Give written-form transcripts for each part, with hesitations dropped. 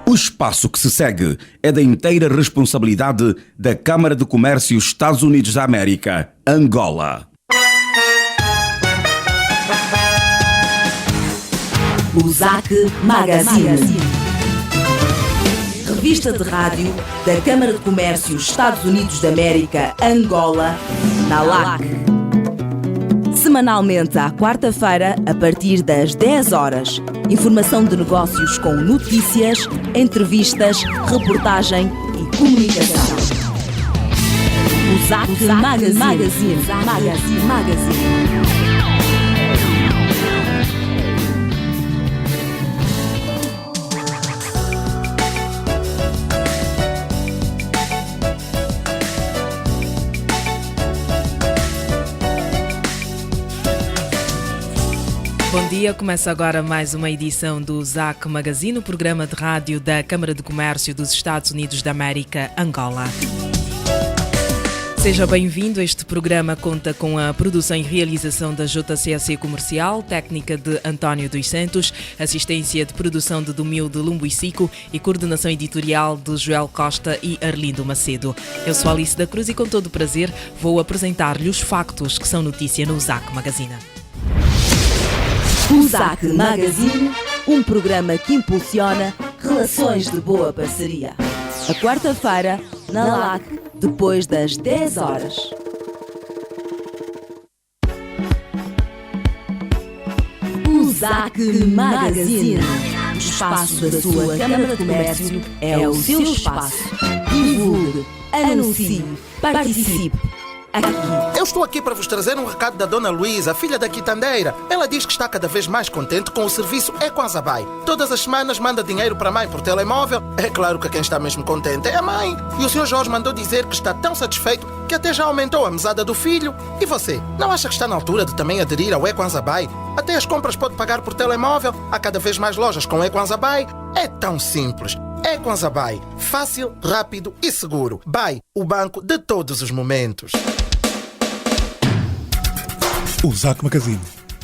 O espaço que se segue é da inteira responsabilidade da Câmara de Comércio Estados Unidos da América, Angola. O ZAC Magazine. Revista de rádio da Câmara de Comércio Estados Unidos da América, Angola, na LAC. Semanalmente à quarta-feira, a partir das 10 horas. Informação de negócios com notícias, entrevistas, reportagem e comunicação. O ZAC Magazine. Bom dia, começa agora mais uma edição do ZAC Magazine, o programa de rádio da Câmara de Comércio dos Estados Unidos da América, Angola. Seja bem-vindo. Este programa conta com a produção e realização da JCAC Comercial, técnica de António dos Santos, assistência de produção de Domil de Lumbuicico e coordenação editorial de Joel Costa e Arlindo Macedo. Eu sou Alice da Cruz e com todo o prazer vou apresentar-lhe os factos que são notícia no ZAC Magazine. O ZAC Magazine, um programa que impulsiona relações de boa parceria. A quarta-feira, na LAC, depois das 10 horas. O ZAC Magazine. O espaço da sua Câmara de Comércio é o seu espaço. Divulgue, anuncie, participe. Eu estou aqui para vos trazer um recado da Dona Luísa, filha da quitandeira. Ela diz que está cada vez mais contente com o serviço Equazabai. Todas as semanas manda dinheiro para a mãe por telemóvel. É claro que quem está mesmo contente é a mãe. E o Sr. Jorge mandou dizer que está tão satisfeito que até já aumentou a mesada do filho. E você, não acha que está na altura de também aderir ao Equazabai? Até as compras pode pagar por telemóvel. Há cada vez mais lojas com Equazabai. É tão simples. Equazabai, fácil, rápido e seguro. Bai, o banco de todos os momentos. O ZAC Magazine,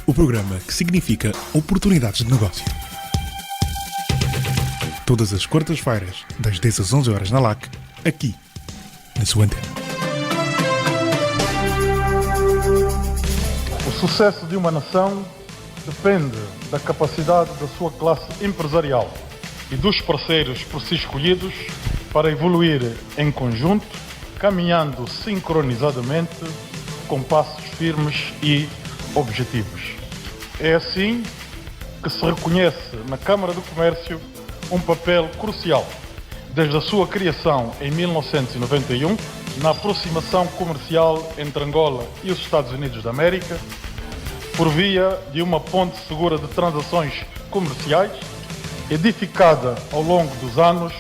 o programa que significa oportunidades de negócio. Todas as quartas-feiras, das 10 às 11 horas na LAC, aqui, na sua antena. O sucesso de uma nação depende da capacidade da sua classe empresarial e dos parceiros por si escolhidos para evoluir em conjunto, caminhando sincronizadamente com passos firmes e objetivos. É assim que se reconhece na Câmara do Comércio um papel crucial, desde a sua criação em 1991, na aproximação comercial entre Angola e os Estados Unidos da América, por via de uma ponte segura de transações comerciais, edificada ao longo dos anos,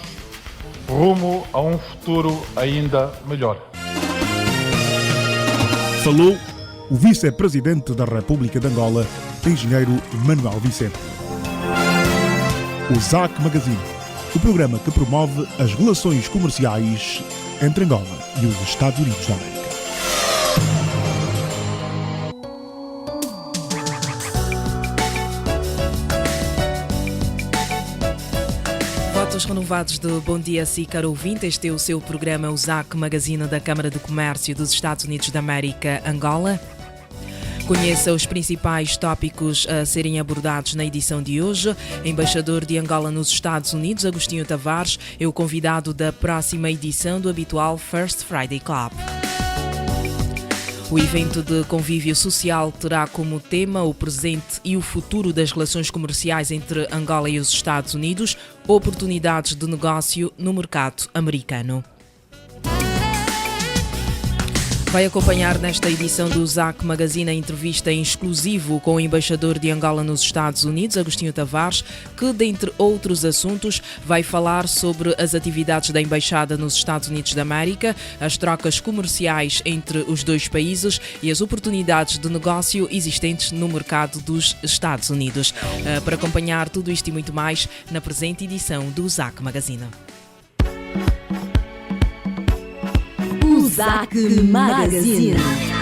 rumo a um futuro ainda melhor. Falou o Vice-Presidente da República de Angola, Engenheiro Manuel Vicente. O ZAC Magazine, o programa que promove as relações comerciais entre Angola e os Estados Unidos da América. Votos renovados de bom dia a si, caro ouvinte. Este é o seu programa, o ZAC Magazine da Câmara de Comércio dos Estados Unidos da América, Angola. Conheça os principais tópicos a serem abordados na edição de hoje. Embaixador de Angola nos Estados Unidos, Agostinho Tavares, é o convidado da próxima edição do habitual First Friday Club. O evento de convívio social terá como tema o presente e o futuro das relações comerciais entre Angola e os Estados Unidos, oportunidades de negócio no mercado americano. Vai acompanhar nesta edição do ZAC Magazine a entrevista em exclusivo com o embaixador de Angola nos Estados Unidos, Agostinho Tavares, que, dentre outros assuntos, vai falar sobre as atividades da Embaixada nos Estados Unidos da América, as trocas comerciais entre os dois países e as oportunidades de negócio existentes no mercado dos Estados Unidos. Para acompanhar tudo isto e muito mais na presente edição do ZAC Magazine. O ZAC Magazine.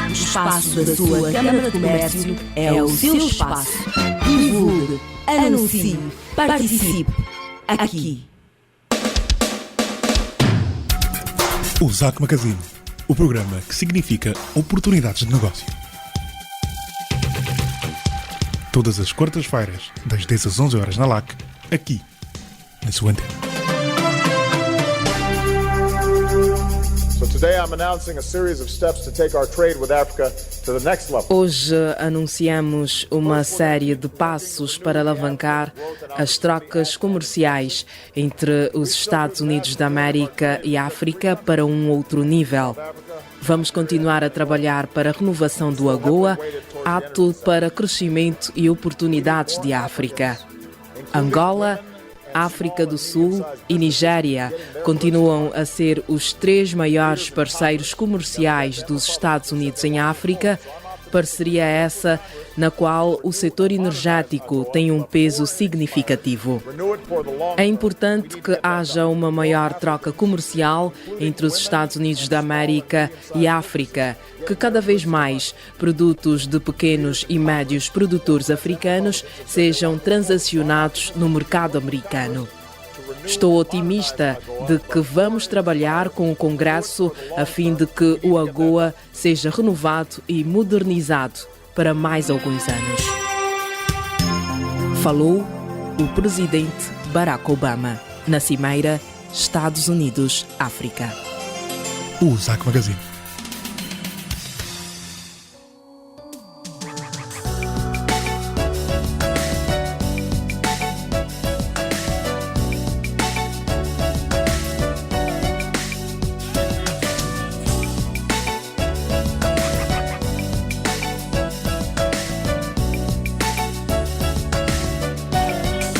O espaço da sua Câmara de Comércio é o seu espaço. Divulgue, anuncie, participe. Aqui, O ZAC Magazine, o programa que significa oportunidades de negócio. Todas as quartas-feiras, das 10 às 11 horas na LAC, aqui, na sua antena. So today I'm announcing a series of steps to take our trade with Africa to the next level. Hoje anunciamos uma série de passos para alavancar as trocas comerciais entre os Estados Unidos da América e África para um outro nível. Vamos continuar a trabalhar para a renovação do AGOA, ato para crescimento e oportunidades de África. Angola, África do Sul e Nigéria continuam a ser os 3 maiores parceiros comerciais dos Estados Unidos em África, parceria essa na qual o setor energético tem um peso significativo. É importante que haja uma maior troca comercial entre os Estados Unidos da América e África, que cada vez mais produtos de pequenos e médios produtores africanos sejam transacionados no mercado americano. Estou otimista de que vamos trabalhar com o Congresso a fim de que o AGOA seja renovado e modernizado para mais alguns anos. Falou o presidente Barack Obama na Cimeira Estados Unidos-África. O ZAC Magazine.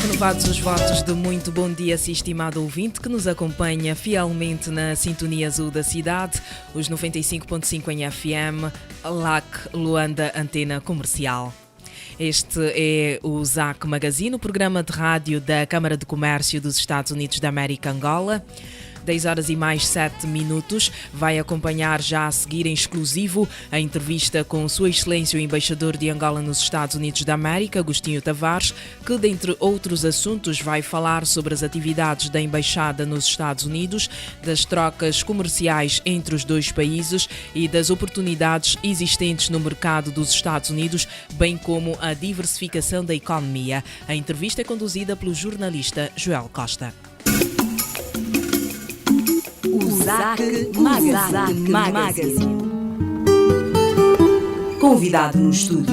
Renovados os votos de muito bom dia, estimado ouvinte que nos acompanha fielmente na Sintonia Azul da cidade, os 95.5 em FM, LAC Luanda Antena Comercial. Este é o ZAC Magazine, o programa de rádio da Câmara de Comércio dos Estados Unidos da América, Angola. 10 horas e mais 7 minutos. Vai acompanhar já a seguir em exclusivo a entrevista com Sua Excelência o Embaixador de Angola nos Estados Unidos da América, Agostinho Tavares, que, dentre outros assuntos, vai falar sobre as atividades da Embaixada nos Estados Unidos, das trocas comerciais entre os dois países e das oportunidades existentes no mercado dos Estados Unidos, bem como a diversificação da economia. A entrevista é conduzida pelo jornalista Joel Costa. O ZAC Magazine. Convidado no estúdio.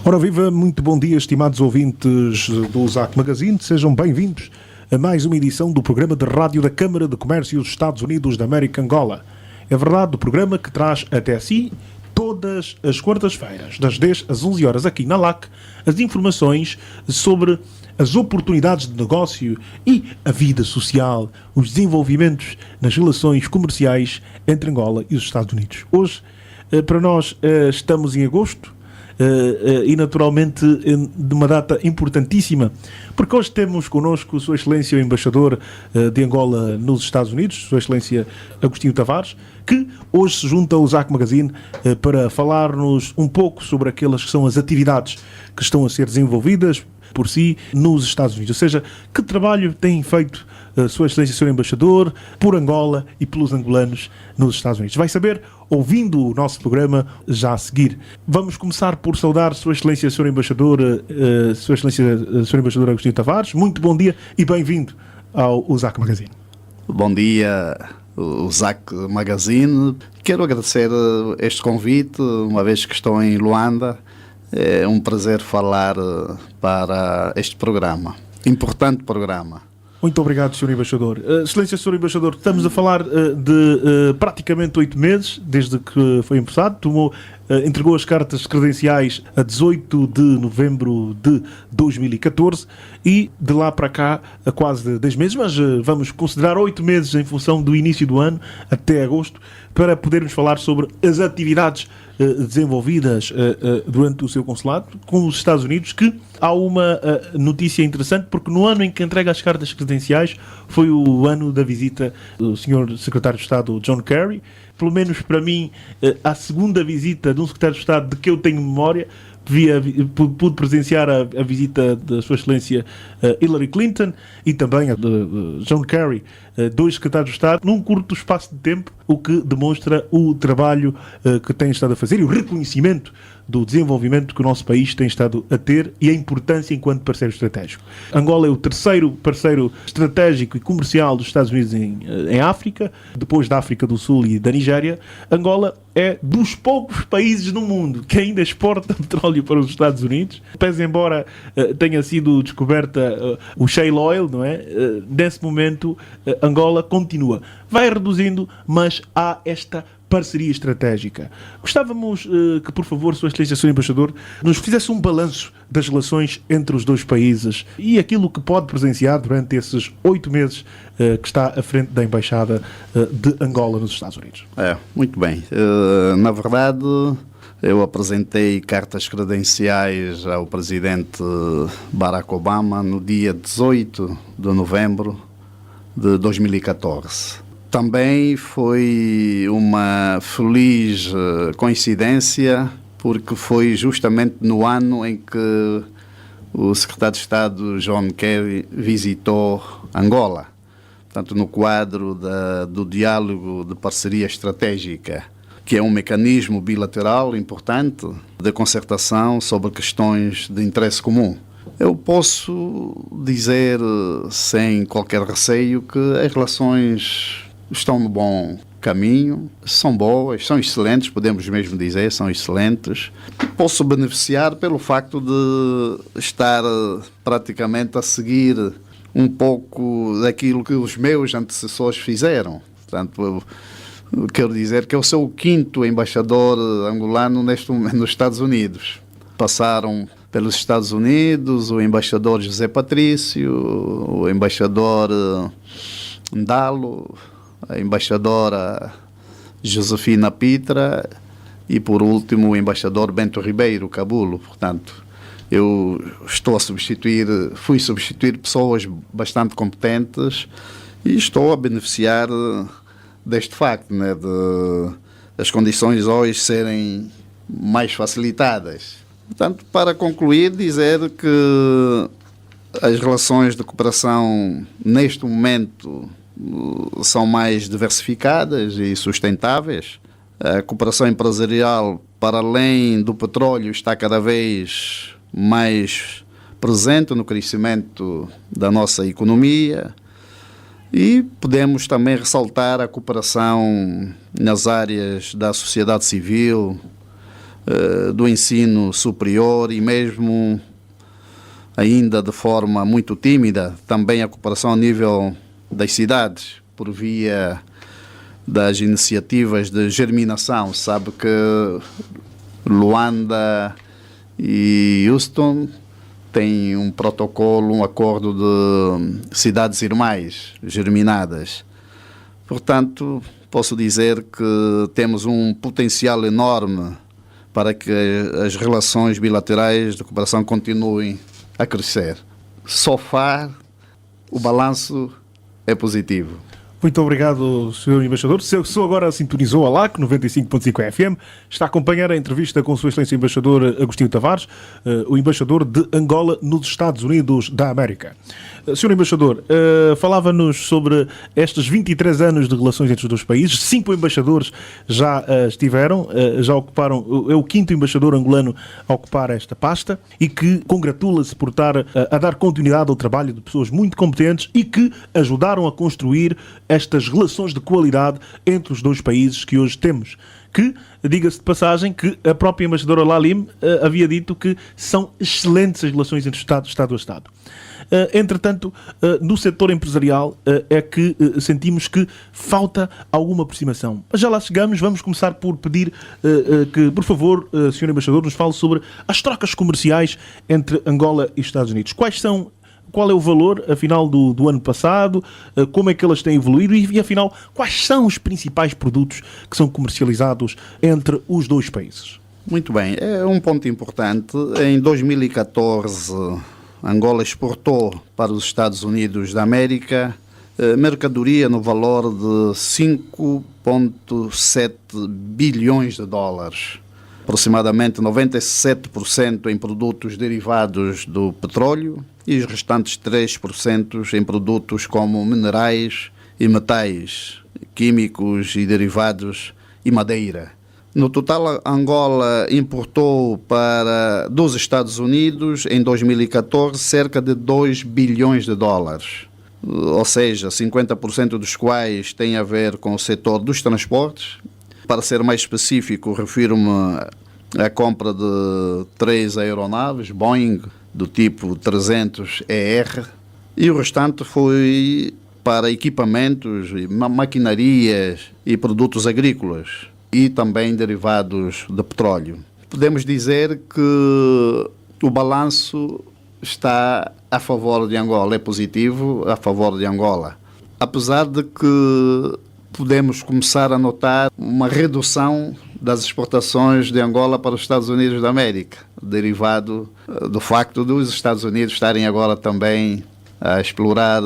Ora viva, muito bom dia, estimados ouvintes do ZAC Magazine. Sejam bem-vindos a mais uma edição do programa de rádio da Câmara de Comércio dos Estados Unidos da América, Angola. É verdade, o programa que traz até si todas as quartas-feiras, das 10 às 11 horas aqui na LAC, as informações sobre as oportunidades de negócio e a vida social, os desenvolvimentos nas relações comerciais entre Angola e os Estados Unidos. Hoje, para nós, estamos em agosto e naturalmente de uma data importantíssima, porque hoje temos connosco Sua Excelência o Embaixador de Angola nos Estados Unidos, Sua Excelência Agostinho Tavares, que hoje se junta ao ZAC Magazine para falar-nos um pouco sobre aquelas que são as atividades que estão a ser desenvolvidas por si nos Estados Unidos. Ou seja, que trabalho tem feito Sua Excelência, Sr. Embaixador, por Angola e pelos angolanos nos Estados Unidos. Vai saber ouvindo o nosso programa já a seguir. Vamos começar por saudar Sua Excelência, Sr. Embaixador, Sua Excelência, Sr. Embaixador Agostinho Tavares. Muito bom dia e bem-vindo ao ZAC Magazine. Bom dia, o ZAC Magazine. Quero agradecer este convite, uma vez que estou em Luanda. É um prazer falar para este programa, importante programa. Muito obrigado, Sr. Embaixador. Excelência, Sr. Embaixador, estamos a falar de praticamente 8 meses desde que foi empossado. Entregou as cartas credenciais a 18 de novembro de 2014 e de lá para cá a quase 10 meses, mas vamos considerar 8 meses em função do início do ano até agosto, para podermos falar sobre as atividades desenvolvidas durante o seu consulado com os Estados Unidos, que há uma notícia interessante, porque no ano em que entrega as cartas credenciais foi o ano da visita do Sr. Secretário de Estado John Kerry. Pelo menos para mim, a segunda visita de um Secretário de Estado de que eu tenho memória, pude presenciar a visita da Sua Excelência Hillary Clinton e também a de John Kerry, dois secretários de Estado, num curto espaço de tempo, o que demonstra o trabalho que têm estado a fazer e o reconhecimento do desenvolvimento que o nosso país tem estado a ter e a importância enquanto parceiro estratégico. Angola é o terceiro parceiro estratégico e comercial dos Estados Unidos em África, depois da África do Sul e da Nigéria. Angola é dos poucos países no mundo que ainda exporta petróleo para os Estados Unidos, pese embora tenha sido descoberta o shale oil, não é? Nesse momento, Angola continua. Vai reduzindo, mas há esta parceria estratégica. Gostávamos que, por favor, Sua Excelência, Sr. Embaixador, nos fizesse um balanço das relações entre os dois países e aquilo que pode presenciar durante esses 8 meses que está à frente da Embaixada de Angola nos Estados Unidos. Muito bem. Na verdade, eu apresentei cartas credenciais ao presidente Barack Obama no dia 18 de novembro de 2014. Também foi uma feliz coincidência, porque foi justamente no ano em que o secretário de Estado John Kerry visitou Angola, portanto, no quadro do diálogo de parceria estratégica, que é um mecanismo bilateral importante de concertação sobre questões de interesse comum. Eu posso dizer, sem qualquer receio, que as relações estão no bom caminho, são boas, são excelentes, podemos mesmo dizer, são excelentes. Posso beneficiar pelo facto de estar praticamente a seguir um pouco daquilo que os meus antecessores fizeram. Portanto, eu quero dizer que eu sou o 5º embaixador angolano neste momento nos Estados Unidos. Passaram pelos Estados Unidos o embaixador José Patrício, o embaixador Ndalo, a embaixadora Josefina Pitra e, por último, o embaixador Bento Ribeiro Cabulo. Portanto, eu fui substituir pessoas bastante competentes e estou a beneficiar deste facto, né, de as condições hoje serem mais facilitadas. Portanto, para concluir, dizer que as relações de cooperação neste momento são mais diversificadas e sustentáveis. A cooperação empresarial, para além do petróleo, está cada vez mais presente no crescimento da nossa economia e podemos também ressaltar a cooperação nas áreas da sociedade civil, do ensino superior e mesmo, ainda de forma muito tímida, também a cooperação a nível das cidades, por via das iniciativas de germinação. Sabe que Luanda e Houston têm um protocolo, um acordo de cidades irmãs germinadas. Portanto, posso dizer que temos um potencial enorme para que as relações bilaterais de cooperação continuem a crescer. So far, o balanço é positivo. Muito obrigado, Sr. Embaixador. Se agora sintonizou a LAC 95.5 FM, está a acompanhar a entrevista com Sua Excelência Embaixador Agostinho Tavares, o embaixador de Angola nos Estados Unidos da América. Sr. Embaixador, falava-nos sobre estes 23 anos de relações entre os dois países. 5 embaixadores já estiveram, já ocuparam, é o 5º embaixador angolano a ocupar esta pasta e que congratula-se por estar a dar continuidade ao trabalho de pessoas muito competentes e que ajudaram a construir estas relações de qualidade entre os dois países que hoje temos. Que, diga-se de passagem, que a própria embaixadora Lalim havia dito que são excelentes as relações entre Estado a Estado. Entretanto, no setor empresarial é que sentimos que falta alguma aproximação. Já lá chegamos, vamos começar por pedir que, por favor, Sr. Embaixador, nos fale sobre as trocas comerciais entre Angola e Estados Unidos. Qual é o valor, afinal, do ano passado? Como é que elas têm evoluído? E, afinal, quais são os principais produtos que são comercializados entre os dois países? Muito bem. É um ponto importante. Em 2014, Angola exportou para os Estados Unidos da América mercadoria no valor de 5,7 bilhões de dólares. aproximadamente 97% em produtos derivados do petróleo e os restantes 3% em produtos como minerais e metais, químicos e derivados e madeira. No total, Angola importou dos Estados Unidos, em 2014, cerca de 2 bilhões de dólares. Ou seja, 50% dos quais tem a ver com o setor dos transportes. Para ser mais específico, refiro-me à compra de 3 aeronaves Boeing do tipo 300ER, e o restante foi para equipamentos, maquinarias e produtos agrícolas, e também derivados de petróleo. Podemos dizer que o balanço está a favor de Angola, é positivo a favor de Angola. Apesar de que podemos começar a notar uma redução das exportações de Angola para os Estados Unidos da América, derivado do facto dos Estados Unidos estarem agora também a explorar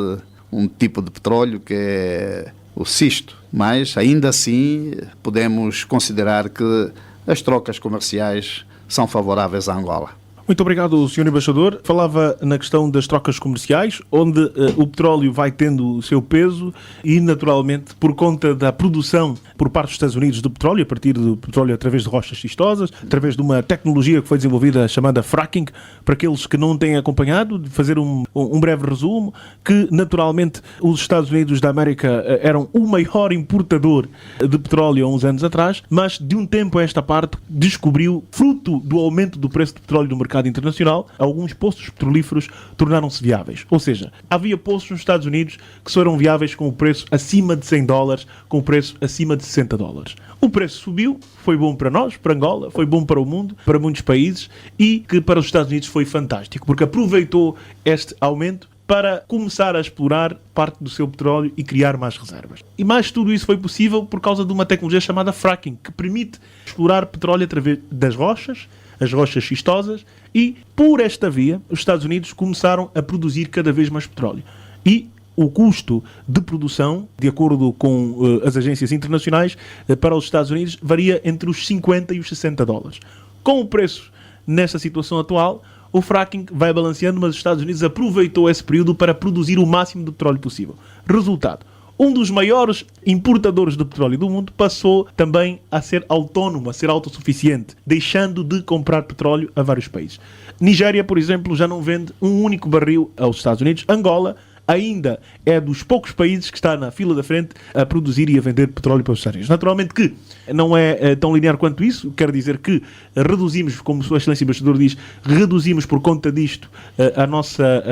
um tipo de petróleo que é o xisto. Mas, ainda assim, podemos considerar que as trocas comerciais são favoráveis a Angola. Muito obrigado, Sr. Embaixador. Falava na questão das trocas comerciais, onde o petróleo vai tendo o seu peso e, naturalmente, por conta da produção por parte dos Estados Unidos do petróleo, a partir do petróleo através de rochas schistosas, através de uma tecnologia que foi desenvolvida chamada fracking, para aqueles que não têm acompanhado, de fazer um breve resumo, que, naturalmente, os Estados Unidos da América eram o maior importador de petróleo há uns anos atrás, mas, de um tempo a esta parte, descobriu, fruto do aumento do preço do petróleo no mercado internacional, alguns poços petrolíferos tornaram-se viáveis. Ou seja, havia poços nos Estados Unidos que só eram viáveis com o preço acima de $100, com o preço acima de $60. O preço subiu, foi bom para nós, para Angola, foi bom para o mundo, para muitos países, e que para os Estados Unidos foi fantástico, porque aproveitou este aumento para começar a explorar parte do seu petróleo e criar mais reservas. E mais tudo isso foi possível por causa de uma tecnologia chamada fracking, que permite explorar petróleo através das rochas, as rochas schistosas, e por esta via os Estados Unidos começaram a produzir cada vez mais petróleo. E o custo de produção, de acordo com as agências internacionais, para os Estados Unidos varia entre os $50 e os $60. Com o preço nesta situação atual, o fracking vai balanceando, mas os Estados Unidos aproveitou esse período para produzir o máximo de petróleo possível. Resultado: um dos maiores importadores de petróleo do mundo passou também a ser autónomo, a ser autossuficiente, deixando de comprar petróleo a vários países. Nigéria, por exemplo, já não vende um único barril aos Estados Unidos. Angola ainda é dos poucos países que está na fila da frente a produzir e a vender petróleo para os Estados Unidos. Naturalmente que não é tão linear quanto isso, quer dizer que reduzimos, como Sua Excelência Embaixador diz, reduzimos por conta disto a nossa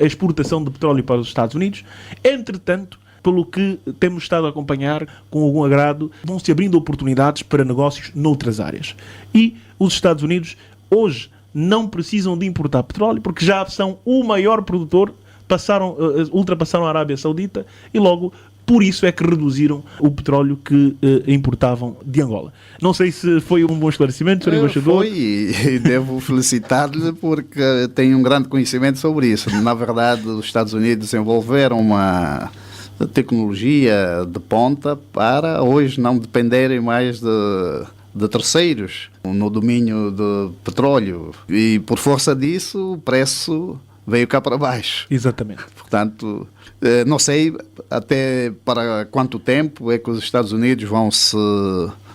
exportação de petróleo para os Estados Unidos. Entretanto, pelo que temos estado a acompanhar com algum agrado, vão-se abrindo oportunidades para negócios noutras áreas. E os Estados Unidos hoje não precisam de importar petróleo, porque já são o maior produtor, ultrapassaram a Arábia Saudita, e logo por isso é que reduziram o petróleo que importavam de Angola. Não sei se foi um bom esclarecimento, Sr. Embaixador. Foi, e devo felicitar-lhe porque tenho um grande conhecimento sobre isso. Na verdade, os Estados Unidos desenvolveram uma tecnologia de ponta para hoje não dependerem mais de terceiros no domínio de petróleo, e por força disso o preço veio cá para baixo. Exatamente. Portanto, não sei até para quanto tempo é que os Estados Unidos vão se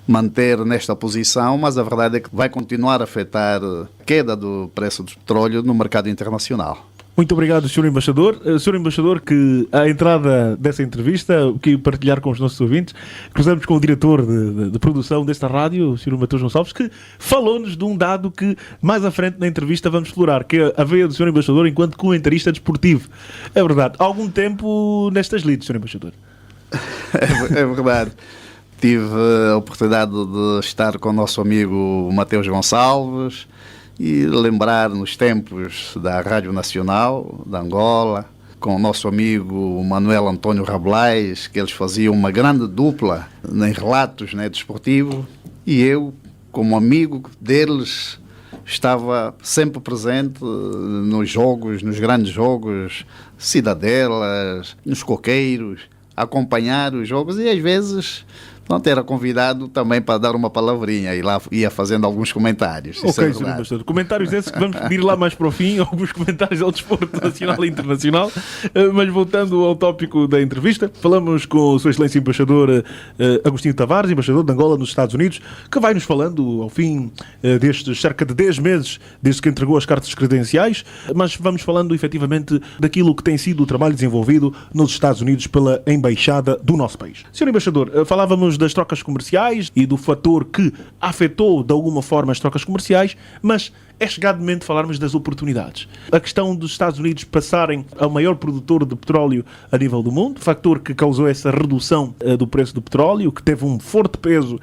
manter nesta posição, mas a verdade é que vai continuar a afetar a queda do preço do petróleo no mercado internacional. Muito obrigado, Sr. Embaixador. Sr. Embaixador, que à entrada dessa entrevista, o que partilhar com os nossos ouvintes, cruzamos com o diretor de produção desta rádio, o Sr. Matheus Gonçalves, que falou-nos de um dado que mais à frente na entrevista vamos explorar, que é a veia do Sr. Embaixador enquanto comentarista desportivo. É verdade. Há algum tempo nestas lides, Sr. Embaixador? É verdade. Tive a oportunidade de estar com o nosso amigo Matheus Gonçalves e lembrar nos tempos da Rádio Nacional de Angola, com o nosso amigo Manuel António Rabelais, que eles faziam uma grande dupla em relatos, desportivos, e eu, como amigo deles, estava sempre presente nos jogos, nos grandes jogos, Cidadelas, nos coqueiros, a acompanhar os jogos, e às vezes Portanto, era convidado também para dar uma palavrinha e lá ia fazendo alguns comentários. Isso Ok, é Sr. verdade. Embaixador. Comentários esses que vamos pedir lá mais para o fim, alguns comentários ao desporto nacional e internacional. Mas voltando ao tópico da entrevista, falamos com Sua Excelência Embaixador Agostinho Tavares, embaixador de Angola nos Estados Unidos, que vai nos falando ao fim destes cerca de 10 meses desde que entregou as cartas credenciais, mas vamos falando efetivamente daquilo que tem sido o trabalho desenvolvido nos Estados Unidos pela Embaixada do nosso país. Sr. Embaixador, falávamos das trocas comerciais e do fator que afetou de alguma forma as trocas comerciais, mas é chegado o momento de falarmos das oportunidades. A questão dos Estados Unidos passarem ao maior produtor de petróleo a nível do mundo, fator que causou essa redução do preço do petróleo, que teve um forte peso,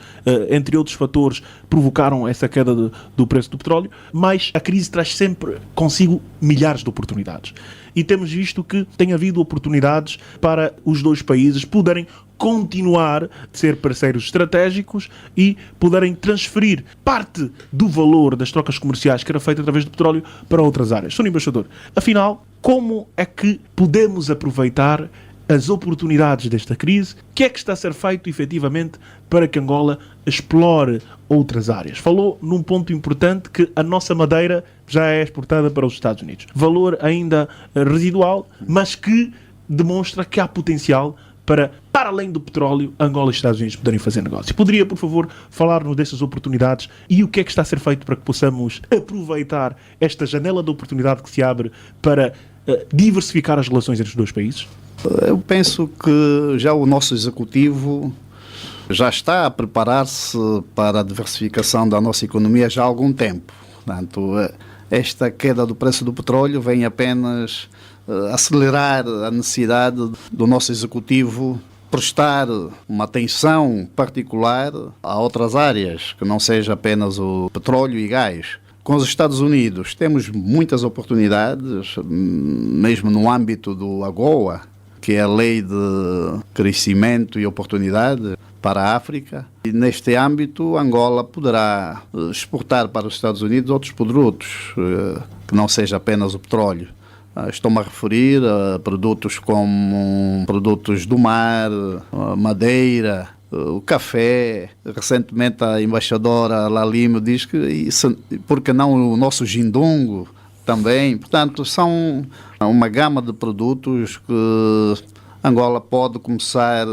entre outros fatores, provocaram essa queda do preço do petróleo, mas a crise traz sempre consigo milhares de oportunidades. E temos visto que tem havido oportunidades para os dois países poderem continuar a ser parceiros estratégicos e poderem transferir parte do valor das trocas comerciais que era feita através do petróleo para outras áreas. Sr. Embaixador, afinal, como é que podemos aproveitar as oportunidades desta crise? O que é que está a ser feito efetivamente para que Angola explore outras áreas? Falou num ponto importante, que a nossa madeira já é exportada para os Estados Unidos. Valor ainda residual, mas que demonstra que há potencial para além do petróleo, Angola e Estados Unidos poderem fazer negócio. Poderia, por favor, falar-nos dessas oportunidades e o que é que está a ser feito para que possamos aproveitar esta janela de oportunidade que se abre para diversificar as relações entre os dois países? Eu penso que já o nosso executivo já está a preparar-se para a diversificação da nossa economia já há algum tempo. Portanto, esta queda do preço do petróleo vem apenas acelerar a necessidade do nosso executivo prestar uma atenção particular a outras áreas, que não seja apenas o petróleo e gás. Com os Estados Unidos temos muitas oportunidades, mesmo no âmbito do AGOA, que é a Lei de Crescimento e Oportunidade para a África. E neste âmbito, Angola poderá exportar para os Estados Unidos outros produtos, que não seja apenas o petróleo. Estou-me a referir a produtos como produtos do mar, madeira, o café. Recentemente a embaixadora Lalimo diz que, por que não o nosso gindungo também. Portanto, são uma gama de produtos que Angola pode começar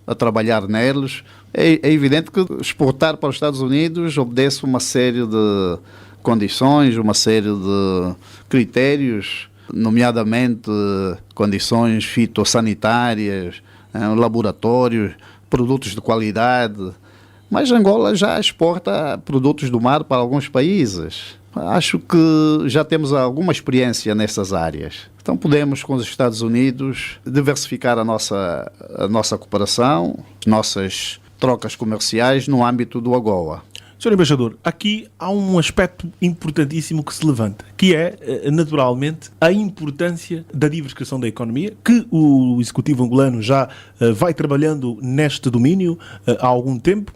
a trabalhar neles. É evidente que exportar para os Estados Unidos obedece uma série de condições, uma série de critérios, nomeadamente condições fitossanitárias, laboratórios, produtos de qualidade. Mas Angola já exporta produtos do mar para alguns países. Acho que já temos alguma experiência nessas áreas. Então podemos, com os Estados Unidos, diversificar a nossa cooperação, as nossas trocas comerciais no âmbito do AGOA. Sr. Embaixador, aqui há um aspecto importantíssimo que se levanta, que é, naturalmente, a importância da diversificação da economia, que o Executivo angolano já vai trabalhando neste domínio há algum tempo,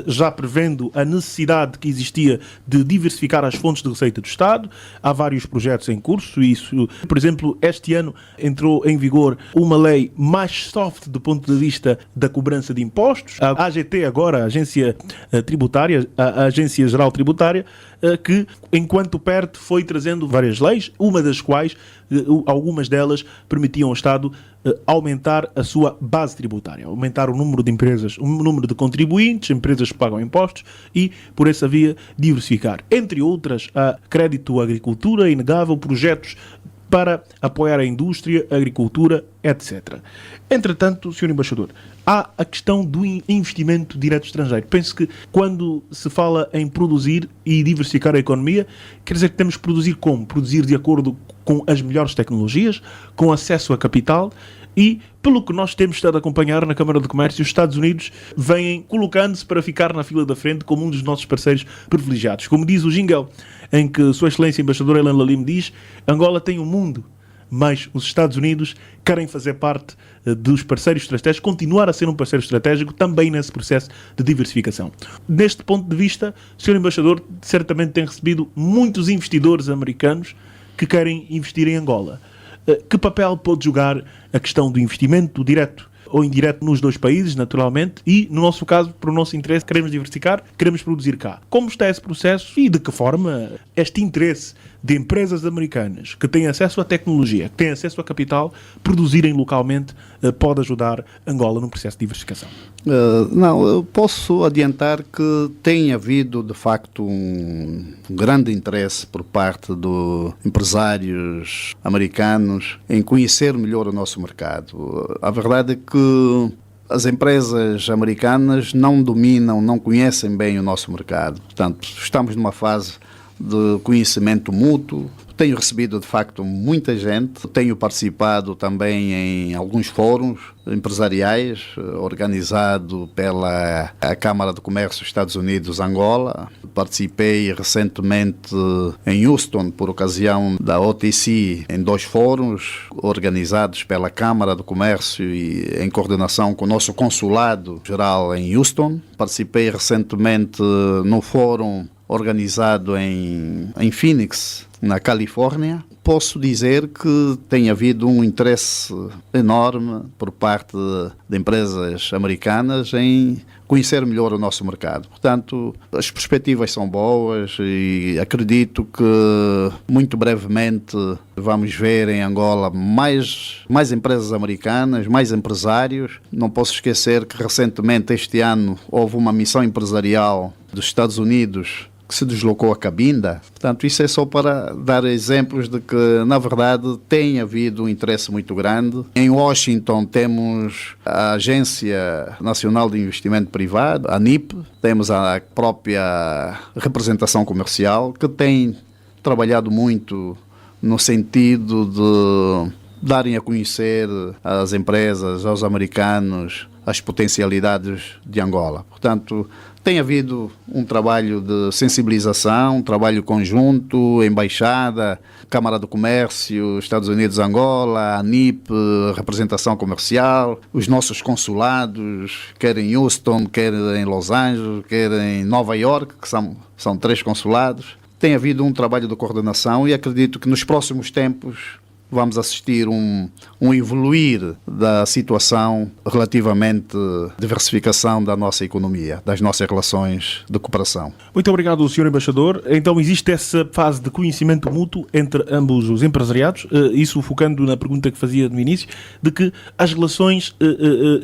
já prevendo a necessidade que existia de diversificar as fontes de receita do Estado. Há vários projetos em curso. Isso, por exemplo, este ano entrou em vigor uma lei mais soft do ponto de vista da cobrança de impostos. A AGT agora, a Agência Tributária, a Agência Geral Tributária, que, enquanto perto, foi trazendo várias leis, uma das quais, algumas delas, permitiam ao Estado aumentar a sua base tributária, aumentar o número de empresas, o número de contribuintes, empresas que pagam impostos e, por essa via, diversificar. Entre outras, a Crédito à Agricultura, inegável, projetos para apoiar a indústria, a agricultura, etc. Entretanto, Sr. Embaixador, há a questão do investimento direto estrangeiro. Penso que quando se fala em produzir e diversificar a economia, quer dizer que temos que produzir como? Produzir de acordo com as melhores tecnologias, com acesso a capital e, pelo que nós temos estado a acompanhar na Câmara de Comércio, os Estados Unidos vêm colocando-se para ficar na fila da frente como um dos nossos parceiros privilegiados. Como diz o jingle, em que Sua Excelência Embaixador Helen Lalime diz: Angola tem um mundo, mas os Estados Unidos querem fazer parte dos parceiros estratégicos, continuar a ser um parceiro estratégico também nesse processo de diversificação. Neste ponto de vista, o Sr. Embaixador certamente tem recebido muitos investidores americanos que querem investir em Angola. Que papel pode jogar a questão do investimento direto ou indireto nos dois países, naturalmente, e no nosso caso, por nosso interesse, queremos diversificar, queremos produzir cá. Como está esse processo e de que forma este interesse de empresas americanas que têm acesso à tecnologia, que têm acesso a capital, produzirem localmente, pode ajudar Angola no processo de diversificação? Não, eu posso adiantar que tem havido, de facto, um grande interesse por parte dos empresários americanos em conhecer melhor o nosso mercado. A verdade é que as empresas americanas não dominam, não conhecem bem o nosso mercado. Portanto, estamos numa fase de conhecimento mútuo. Tenho recebido, de facto, muita gente. Tenho participado também em alguns fóruns empresariais organizados pela Câmara de Comércio Estados Unidos-Angola. Participei recentemente em Houston, por ocasião da OTC, em 2 fóruns organizados pela Câmara de Comércio e em coordenação com o nosso consulado geral em Houston. Participei recentemente no fórum organizado em Phoenix, na Califórnia. Posso dizer que tem havido um interesse enorme por parte de empresas americanas em conhecer melhor o nosso mercado. Portanto, as perspectivas são boas e acredito que muito brevemente vamos ver em Angola mais empresas americanas, mais empresários. Não posso esquecer que recentemente, este ano, houve uma missão empresarial dos Estados Unidos que se deslocou a Cabinda. Portanto, isso é só para dar exemplos de que, na verdade, tem havido um interesse muito grande. Em Washington temos a Agência Nacional de Investimento Privado, a ANIP, temos a própria representação comercial, que tem trabalhado muito no sentido de darem a conhecer às empresas, aos americanos, as potencialidades de Angola. Portanto, tem havido um trabalho de sensibilização, um trabalho conjunto, Embaixada, Câmara de Comércio, Estados Unidos-Angola, ANIP, representação comercial, os nossos consulados, quer em Houston, quer em Los Angeles, quer em Nova York, que são 3 consulados. Tem havido um trabalho de coordenação e acredito que nos próximos tempos vamos assistir um evoluir da situação relativamente à diversificação da nossa economia, das nossas relações de cooperação. Muito obrigado, Sr. Embaixador. Então existe essa fase de conhecimento mútuo entre ambos os empresariados, isso focando na pergunta que fazia no início, de que as relações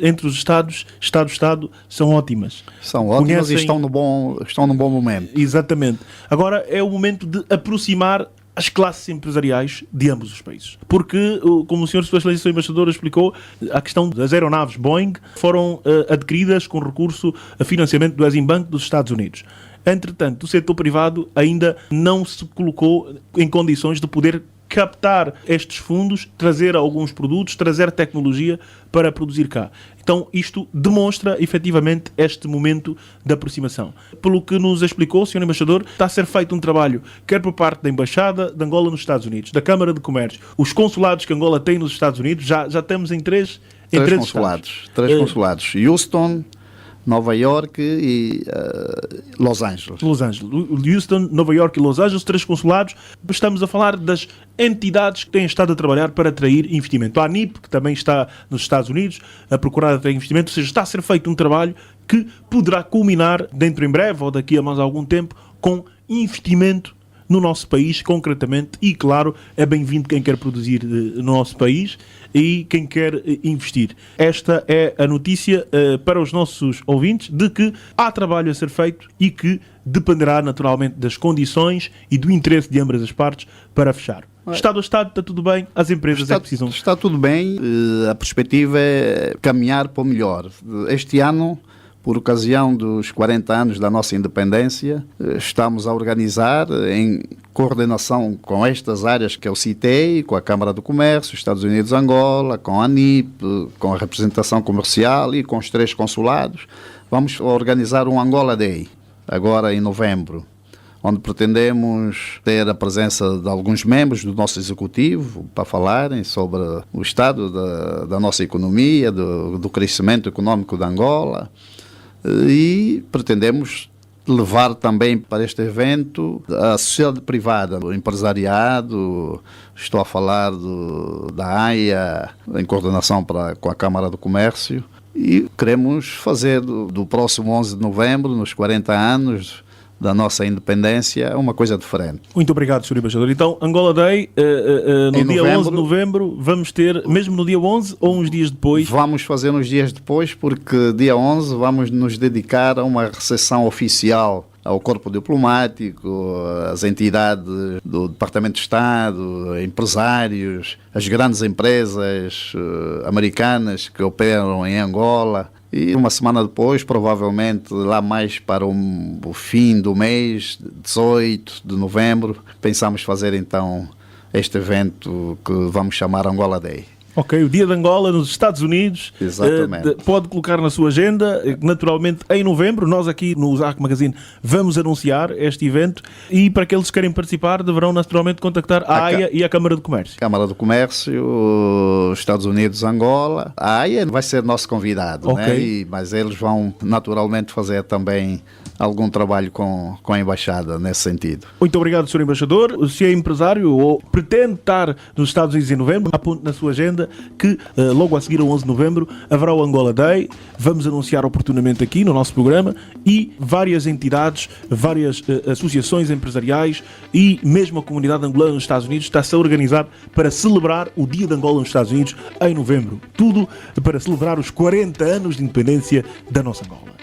entre os Estados, Estado-Estado, são ótimas. São ótimas e estão num bom momento. Exatamente. Agora é o momento de aproximar as classes empresariais de ambos os países. Porque, como o Sr. Especialista Embaixador explicou, a questão das aeronaves Boeing foram adquiridas com recurso a financiamento do Exim Bank dos Estados Unidos. Entretanto, o setor privado ainda não se colocou em condições de poder captar estes fundos, trazer alguns produtos, trazer tecnologia para produzir cá. Então, isto demonstra, efetivamente, este momento de aproximação. Pelo que nos explicou o Sr. Embaixador, está a ser feito um trabalho, quer por parte da Embaixada de Angola nos Estados Unidos, da Câmara de Comércio, os consulados que Angola tem nos Estados Unidos, já estamos em três consulados. 3 consulados. Houston, Nova York e Los Angeles. Houston, Nova York e Los Angeles, 3 consulados. Estamos a falar das entidades que têm estado a trabalhar para atrair investimento. A ANIP, que também está nos Estados Unidos, a procurar atrair investimento, ou seja, está a ser feito um trabalho que poderá culminar dentro em breve ou daqui a mais algum tempo com investimento no nosso país, concretamente, e claro, é bem-vindo quem quer produzir no nosso país e quem quer investir. Esta é a notícia para os nossos ouvintes de que há trabalho a ser feito e que dependerá naturalmente das condições e do interesse de ambas as partes para fechar. Estado a Estado está tudo bem, as empresas precisam. Está tudo bem, a perspectiva é caminhar para o melhor. Este ano, por ocasião dos 40 anos da nossa independência, estamos a organizar, em coordenação com estas áreas que eu citei, com a Câmara do Comércio, Estados Unidos-Angola, com a ANIP, com a representação comercial e com os 3 consulados, vamos organizar um Angola Day, agora em novembro, onde pretendemos ter a presença de alguns membros do nosso executivo para falarem sobre o estado da nossa economia, do crescimento económico de Angola. E pretendemos levar também para este evento a sociedade privada, o empresariado. Estou a falar da AIA, em coordenação com a Câmara do Comércio, e queremos fazer do próximo 11 de novembro, nos 40 anos da nossa independência, uma coisa diferente. Muito obrigado, Sr. Embaixador. Então, Angola Day, no dia 11 de novembro, vamos ter, mesmo no dia 11 ou uns dias depois? Vamos fazer uns dias depois, porque dia 11 vamos nos dedicar a uma recepção oficial ao corpo diplomático, às entidades do Departamento de Estado, empresários, as grandes empresas americanas que operam em Angola. E uma semana depois, provavelmente lá mais para o fim do mês, 18 de novembro, pensamos fazer então este evento que vamos chamar Angola Day. Ok, o Dia de Angola nos Estados Unidos. Exatamente. Pode colocar na sua agenda, naturalmente em novembro. Nós aqui no ZAC Magazine vamos anunciar este evento, e para aqueles que querem participar deverão naturalmente contactar a AIA e a Câmara de Comércio. Câmara do Comércio, Estados Unidos, Angola. A AIA vai ser nosso convidado, okay, né? Mas eles vão naturalmente fazer também algum trabalho com a Embaixada nesse sentido. Muito obrigado, Sr. Embaixador. Se é empresário ou pretende estar nos Estados Unidos em novembro, aponte na sua agenda que logo a seguir, ao 11 de novembro, haverá o Angola Day. Vamos anunciar oportunamente aqui no nosso programa, e várias entidades, várias associações empresariais e mesmo a comunidade angolana nos Estados Unidos está-se a organizar para celebrar o Dia de Angola nos Estados Unidos em novembro. Tudo para celebrar os 40 anos de independência da nossa Angola.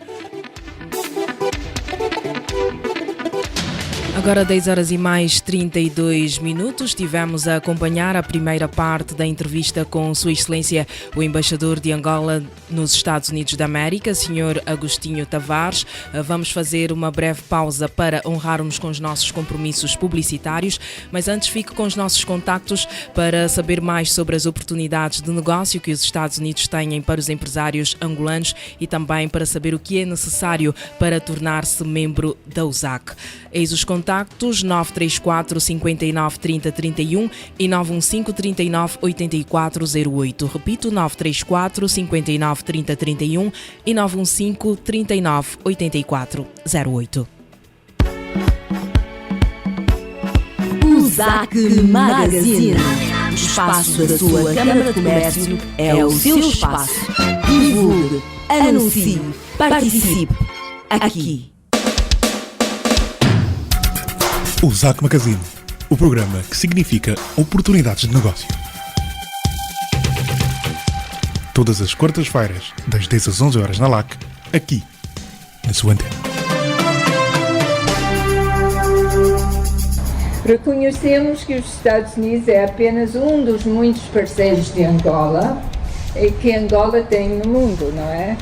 Agora 10 horas e mais 32 minutos, tivemos a acompanhar a primeira parte da entrevista com Sua Excelência, o embaixador de Angola nos Estados Unidos da América, Sr. Agostinho Tavares. Vamos fazer uma breve pausa para honrarmos com os nossos compromissos publicitários, mas antes fique com os nossos contactos para saber mais sobre as oportunidades de negócio que os Estados Unidos têm para os empresários angolanos e também para saber o que é necessário para tornar-se membro da USAC. Eis os contactos: 934 59 30 31 e 915 39 84 08. Repito, 934 59 30 31 e 915 39 84 08. O ZAC Magazine. O espaço da sua Câmara de Comércio é o seu espaço. Divulgue, anuncie, participe. Aqui. O ZAC Magazine, o programa que significa oportunidades de negócio. Todas as quartas-feiras, das 10 às 11 horas na LAC, aqui, na sua antena. Reconhecemos que os Estados Unidos é apenas um dos muitos parceiros de Angola que Angola tem no mundo, não é?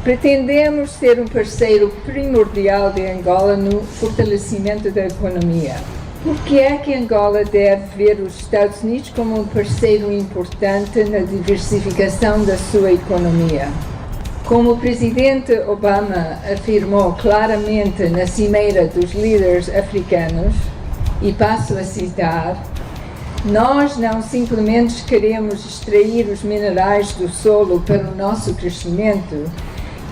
Pretendemos ser um parceiro primordial de Angola no fortalecimento da economia. Por que é que Angola deve ver os Estados Unidos como um parceiro importante na diversificação da sua economia? Como o presidente Obama afirmou claramente na Cimeira dos Líderes Africanos, e passo a citar: nós não simplesmente queremos extrair os minerais do solo para o nosso crescimento,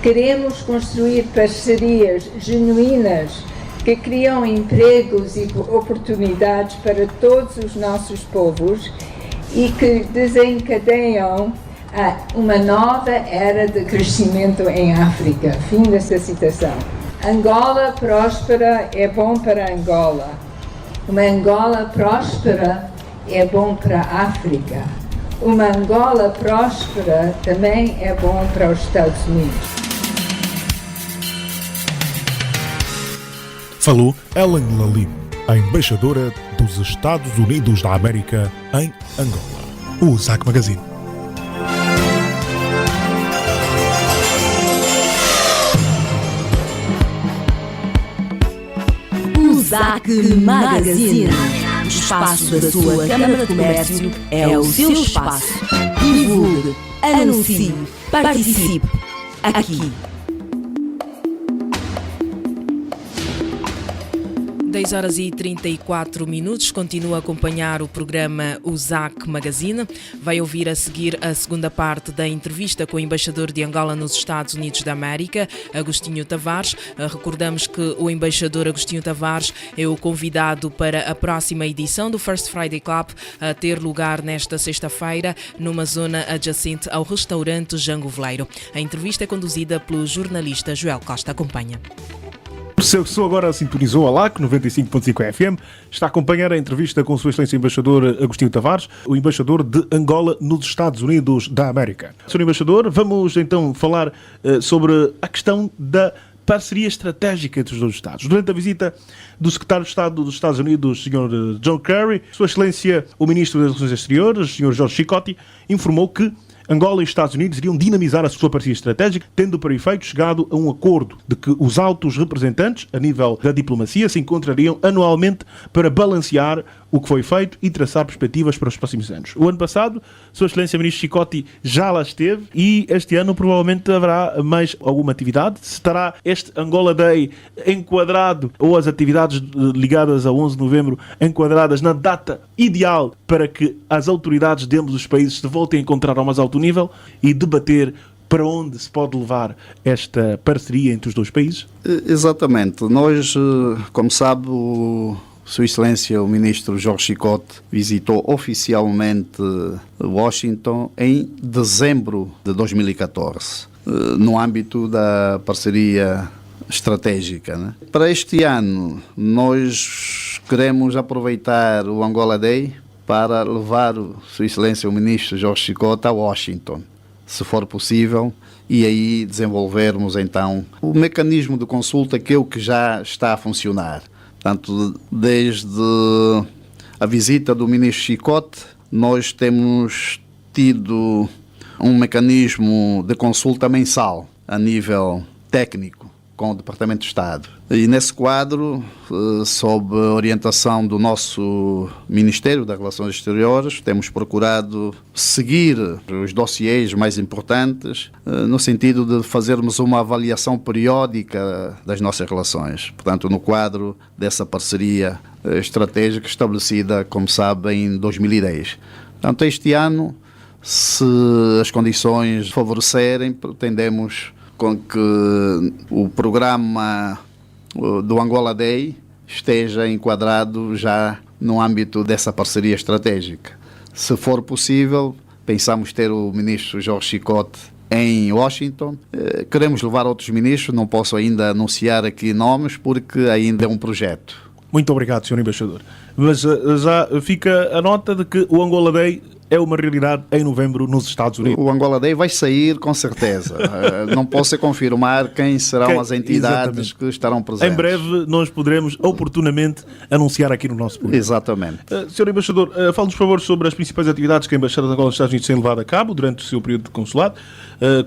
queremos construir parcerias genuínas que criam empregos e oportunidades para todos os nossos povos e que desencadeiam uma nova era de crescimento em África. Fim dessa citação. Angola próspera é bom para Angola. Uma Angola próspera é bom para a África. Uma Angola próspera também é bom para os Estados Unidos. Falou Ellen Lalim, a embaixadora dos Estados Unidos da América em Angola. O ZAC Magazine. O ZAC Magazine. O espaço da sua Câmara de Comércio é o seu espaço. Divulgue, anuncie, participe. Aqui. 10h34, continua a acompanhar o programa USAC Magazine. Vai ouvir a seguir a segunda parte da entrevista com o embaixador de Angola nos Estados Unidos da América, Agostinho Tavares. Recordamos que o embaixador Agostinho Tavares é o convidado para a próxima edição do First Friday Club, a ter lugar nesta sexta-feira numa zona adjacente ao restaurante Jango Veleiro. A entrevista é conduzida pelo jornalista Joel Costa. Acompanha. Se agora sintonizou a LAC 95.5 FM, está a acompanhar a entrevista com Sua Excelência Embaixador Agostinho Tavares, o embaixador de Angola nos Estados Unidos da América. Sr. Embaixador, vamos então falar sobre a questão da parceria estratégica entre os dois Estados. Durante a visita do secretário de Estado dos Estados Unidos, Sr. John Kerry, Sua Excelência, o Ministro das Relações Exteriores, Sr. Jorge Chicotti, informou que Angola e os Estados Unidos iriam dinamizar a sua parceria estratégica, tendo para efeito chegado a um acordo de que os altos representantes, a nível da diplomacia, se encontrariam anualmente para balancear o que foi feito e traçar perspectivas para os próximos anos. O ano passado, Sua Excelência Ministro Chicotti já lá esteve e este ano provavelmente haverá mais alguma atividade. Estará este Angola Day enquadrado, ou as atividades ligadas a 11 de novembro enquadradas na data ideal para que as autoridades de ambos os países se voltem a encontrar ao mais alto nível e debater para onde se pode levar esta parceria entre os dois países? Exatamente. Nós, como sabe, Sua Excelência, o Ministro Jorge Chicotti, visitou oficialmente Washington em dezembro de 2014, no âmbito da parceria estratégica, né? Para este ano, nós queremos aproveitar o Angola Day para levar Sua Excelência, o Ministro Jorge Chicotti, a Washington, se for possível, e aí desenvolvermos então o mecanismo de consulta que já está a funcionar. Portanto, desde a visita do Ministro Chicotti, nós temos tido um mecanismo de consulta mensal a nível técnico com o Departamento de Estado. E nesse quadro, sob a orientação do nosso Ministério das Relações Exteriores, temos procurado seguir os dossiês mais importantes no sentido de fazermos uma avaliação periódica das nossas relações. Portanto, no quadro dessa parceria estratégica estabelecida, como sabe, em 2010. Portanto, este ano, se as condições favorecerem, pretendemos com que o programa do Angola Day esteja enquadrado já no âmbito dessa parceria estratégica. Se for possível, pensamos ter o Ministro Jorge Chicotti em Washington. Queremos levar outros ministros, não posso ainda anunciar aqui nomes porque ainda é um projeto. Muito obrigado, Sr. Embaixador. Mas já fica a nota de que o Angola Day é uma realidade em novembro nos Estados Unidos. O Angola Day vai sair com certeza. Não posso confirmar quem serão as entidades que estarão presentes. Em breve nós poderemos oportunamente anunciar aqui no nosso programa. Exatamente. Sr. Embaixador, fale-nos por favor sobre as principais atividades que a Embaixada de Angola nos Estados Unidos tem levado a cabo durante o seu período de consulado,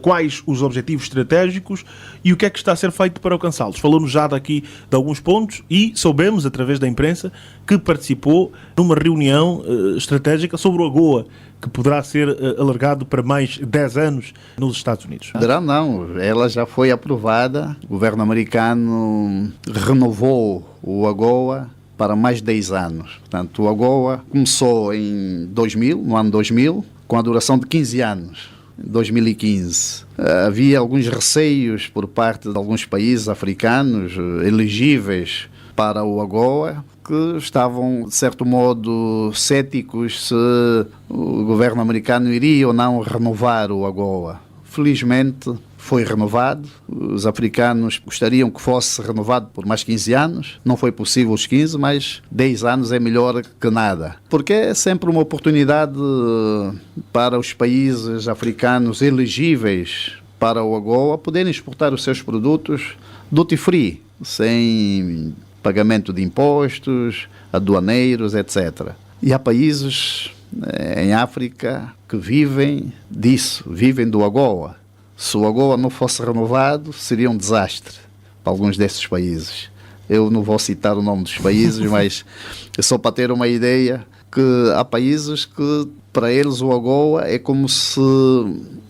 quais os objetivos estratégicos e o que é que está a ser feito para alcançá-los. Falou-nos já daqui de alguns pontos e soubemos, através da imprensa, que participou numa reunião estratégica sobre o AGOA, que poderá ser alargado para mais 10 anos nos Estados Unidos. Não, ela já foi aprovada. O governo americano renovou o AGOA para mais 10 anos. Portanto, o AGOA começou em 2000, no ano 2000, com a duração de 15 anos. Em 2015. Havia alguns receios por parte de alguns países africanos elegíveis para o AGOA, que estavam, de certo modo, céticos se o governo americano iria ou não renovar o AGOA. Felizmente foi renovado. Os africanos gostariam que fosse renovado por mais 15 anos. Não foi possível os 15, mas 10 anos é melhor que nada. Porque é sempre uma oportunidade para os países africanos elegíveis para o AGOA poderem exportar os seus produtos duty free, sem pagamento de impostos, aduaneiros, etc. E há países em África que vivem disso, vivem do AGOA. Se o AGOA não fosse renovado, seria um desastre para alguns desses países. Eu não vou citar o nome dos países, mas é só para ter uma ideia que há países que, para eles, o AGOA é como se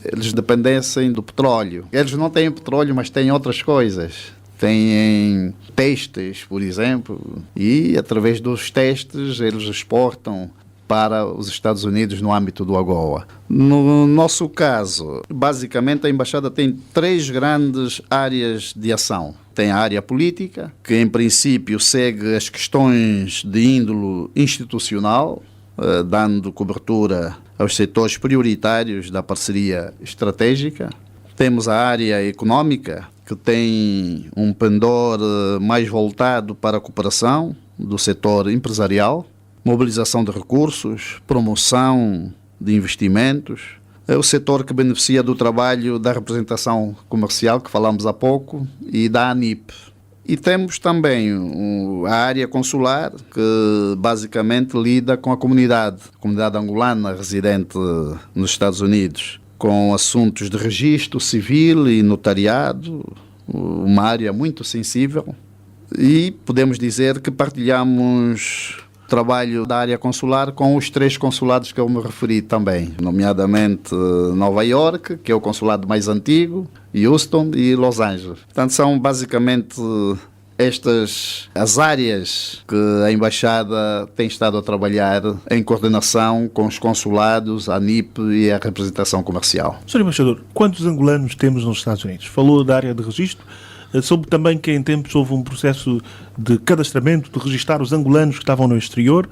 eles dependessem do petróleo. Eles não têm petróleo, mas têm outras coisas. têm testes, por exemplo, e através dos testes eles exportam para os Estados Unidos no âmbito do AGOA. No nosso caso, basicamente a Embaixada tem 3 grandes áreas de ação. Tem a área política, que em princípio segue as questões de índole institucional, dando cobertura aos setores prioritários da parceria estratégica. Temos a área económica, que tem um pendor mais voltado para a cooperação do setor empresarial, mobilização de recursos, promoção de investimentos. É o setor que beneficia do trabalho da representação comercial, que falamos há pouco, e da ANIP. E temos também a área consular, que basicamente lida com a comunidade angolana residente nos Estados Unidos, com assuntos de registro civil e notariado, uma área muito sensível. E podemos dizer que partilhamos trabalho da área consular com os 3 consulados que eu me referi também, nomeadamente Nova York, que é o consulado mais antigo, Houston e Los Angeles. Portanto, são basicamente estas as áreas que a Embaixada tem estado a trabalhar em coordenação com os consulados, a ANIP e a representação comercial. Sr. Embaixador, quantos angolanos temos nos Estados Unidos? Falou da área de registro. Soube também que em tempos houve um processo de cadastramento, de registrar os angolanos que estavam no exterior,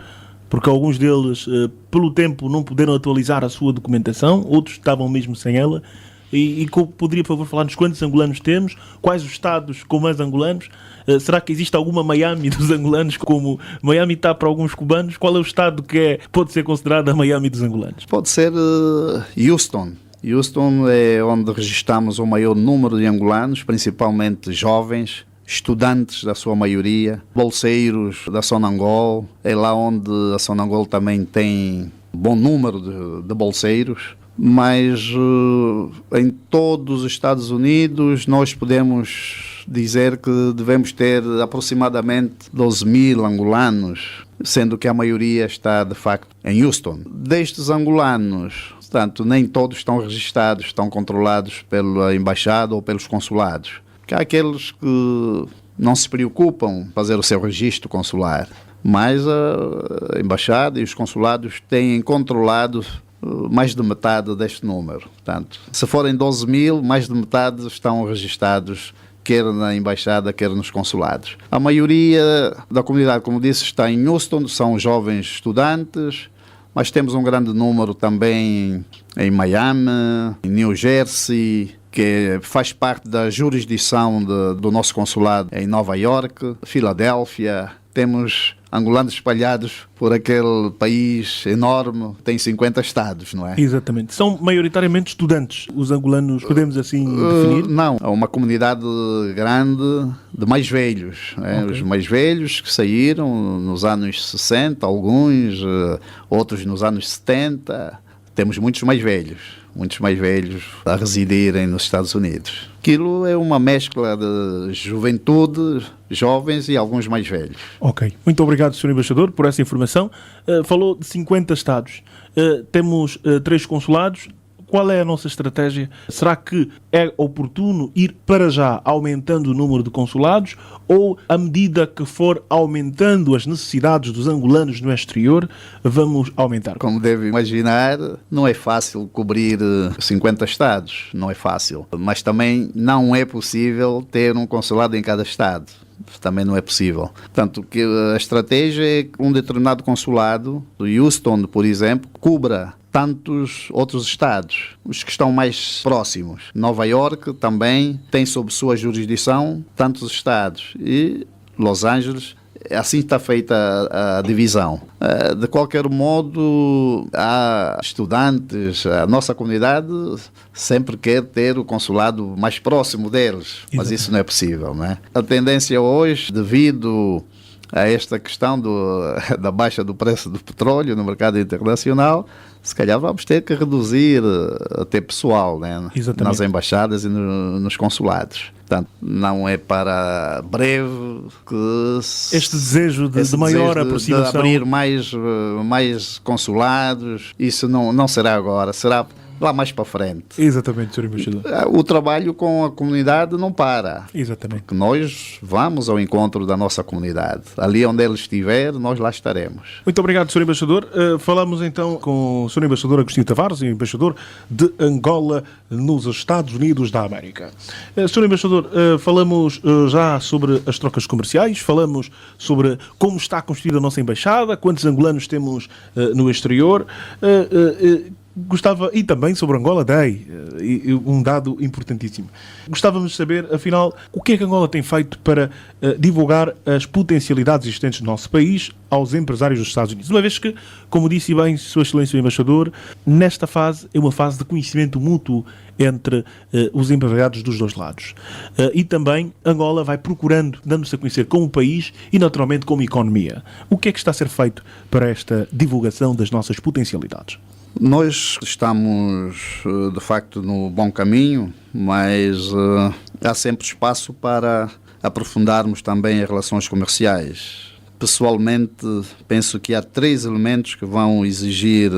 porque alguns deles, pelo tempo, não puderam atualizar a sua documentação, outros estavam mesmo sem ela. E poderia, por favor, falar-nos quantos angolanos temos, quais os estados com mais angolanos? Será que existe alguma Miami dos angolanos, como Miami está para alguns cubanos? Qual é o estado que pode ser considerado a Miami dos angolanos? Pode ser Houston. Houston é onde registramos o maior número de angolanos, principalmente jovens, estudantes da sua maioria, bolseiros da Sonangol. É lá onde a Sonangol também tem bom número de bolseiros. Mas em todos os Estados Unidos nós podemos dizer que devemos ter aproximadamente 12.000 angolanos, sendo que a maioria está de facto em Houston. Destes angolanos, portanto, nem todos estão registados, estão controlados pela embaixada ou pelos consulados. Porque há aqueles que não se preocupam em fazer o seu registro consular, mas a embaixada e os consulados têm controlado mais de metade deste número. Portanto, se forem 12.000, mais de metade estão registados, quer na embaixada, quer nos consulados. A maioria da comunidade, como disse, está em Houston, são jovens estudantes, mas temos um grande número também em Miami, em New Jersey, que faz parte da jurisdição do nosso consulado em Nova York, Filadélfia. Temos angolanos espalhados por aquele país enorme, tem 50 estados, não é? Exatamente. São maioritariamente estudantes, os angolanos, podemos assim definir? Não, é uma comunidade grande de mais velhos. Okay. Os mais velhos que saíram nos anos 60, alguns, outros nos anos 70. Temos muitos mais velhos a residirem nos Estados Unidos. Aquilo é uma mescla de juventude, jovens e alguns mais velhos. Ok. Muito obrigado, Sr. Embaixador, por essa informação. Falou de 50 estados. Temos 3 consulados. Qual é a nossa estratégia? Será que é oportuno ir para já aumentando o número de consulados ou, à medida que for aumentando as necessidades dos angolanos no exterior, vamos aumentar? Como deve imaginar, não é fácil cobrir 50 estados, não é fácil. Mas também não é possível ter um consulado em cada estado. Também não é possível. Portanto, que a estratégia é que um determinado consulado, do Houston, por exemplo, cubra tantos outros estados, os que estão mais próximos. Nova York também tem sob sua jurisdição tantos estados e Los Angeles, assim está feita a divisão. De qualquer modo, há estudantes, a nossa comunidade sempre quer ter o consulado mais próximo deles, mas isso não é possível, não é? A tendência hoje, devido a esta questão da baixa do preço do petróleo no mercado internacional, se calhar vamos ter que reduzir até pessoal, né? Nas embaixadas e nos consulados. Portanto, não é para breve que este desejo de maior aproximação, de abrir mais consulados, isso não será agora, será lá mais para frente. Exatamente, Sr. Embaixador. O trabalho com a comunidade não para. Exatamente. Porque nós vamos ao encontro da nossa comunidade. Ali onde ele estiver, nós lá estaremos. Muito obrigado, Sr. Embaixador. Falamos então com o Sr. Embaixador Agostinho Tavares, embaixador de Angola nos Estados Unidos da América. Sr. Embaixador, falamos já sobre as trocas comerciais, falamos sobre como está constituída a nossa embaixada, quantos angolanos temos no exterior. Gostava, e também sobre Angola Day, um dado importantíssimo. Gostávamos de saber, afinal, o que é que Angola tem feito para divulgar as potencialidades existentes no nosso país aos empresários dos Estados Unidos. Uma vez que, como disse bem Sua Excelência o Embaixador, nesta fase é uma fase de conhecimento mútuo entre os empresariados dos dois lados. E também Angola vai procurando, dando-se a conhecer como país e naturalmente como economia. O que é que está a ser feito para esta divulgação das nossas potencialidades? Nós estamos, de facto, no bom caminho, mas há sempre espaço para aprofundarmos também as relações comerciais. Pessoalmente, penso que há 3 elementos que vão exigir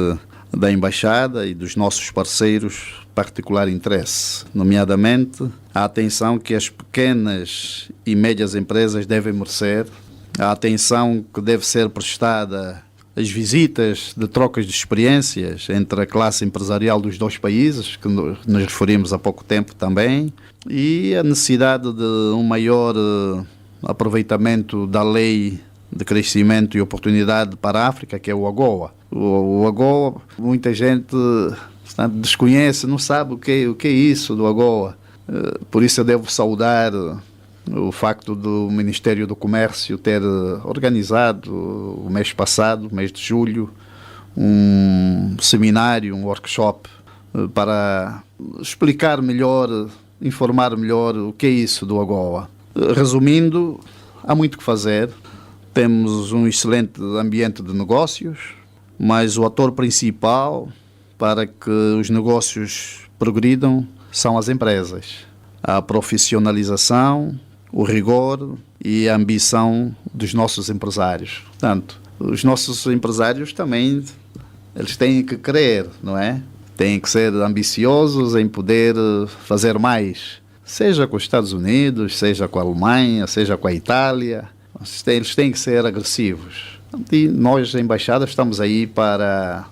da Embaixada e dos nossos parceiros particular interesse, nomeadamente a atenção que as pequenas e médias empresas devem merecer, a atenção que deve ser prestada as visitas de trocas de experiências entre a classe empresarial dos dois países, que nos referimos há pouco tempo também, e a necessidade de um maior aproveitamento da lei de crescimento e oportunidade para a África, que é o AGOA. O AGOA, muita gente desconhece, não sabe o que é isso do AGOA. Por isso eu devo saudar o facto do Ministério do Comércio ter organizado o mês passado, mês de julho, um seminário, um workshop para explicar melhor, informar melhor o que é isso do AGOA. Resumindo, há muito que fazer. Temos um excelente ambiente de negócios, mas o ator principal para que os negócios progridam são as empresas. A profissionalização, o rigor e a ambição dos nossos empresários. Portanto, os nossos empresários também, eles têm que querer, não é? Têm que ser ambiciosos em poder fazer mais, seja com os Estados Unidos, seja com a Alemanha, seja com a Itália. Eles têm que ser agressivos. E nós, a Embaixada, estamos aí para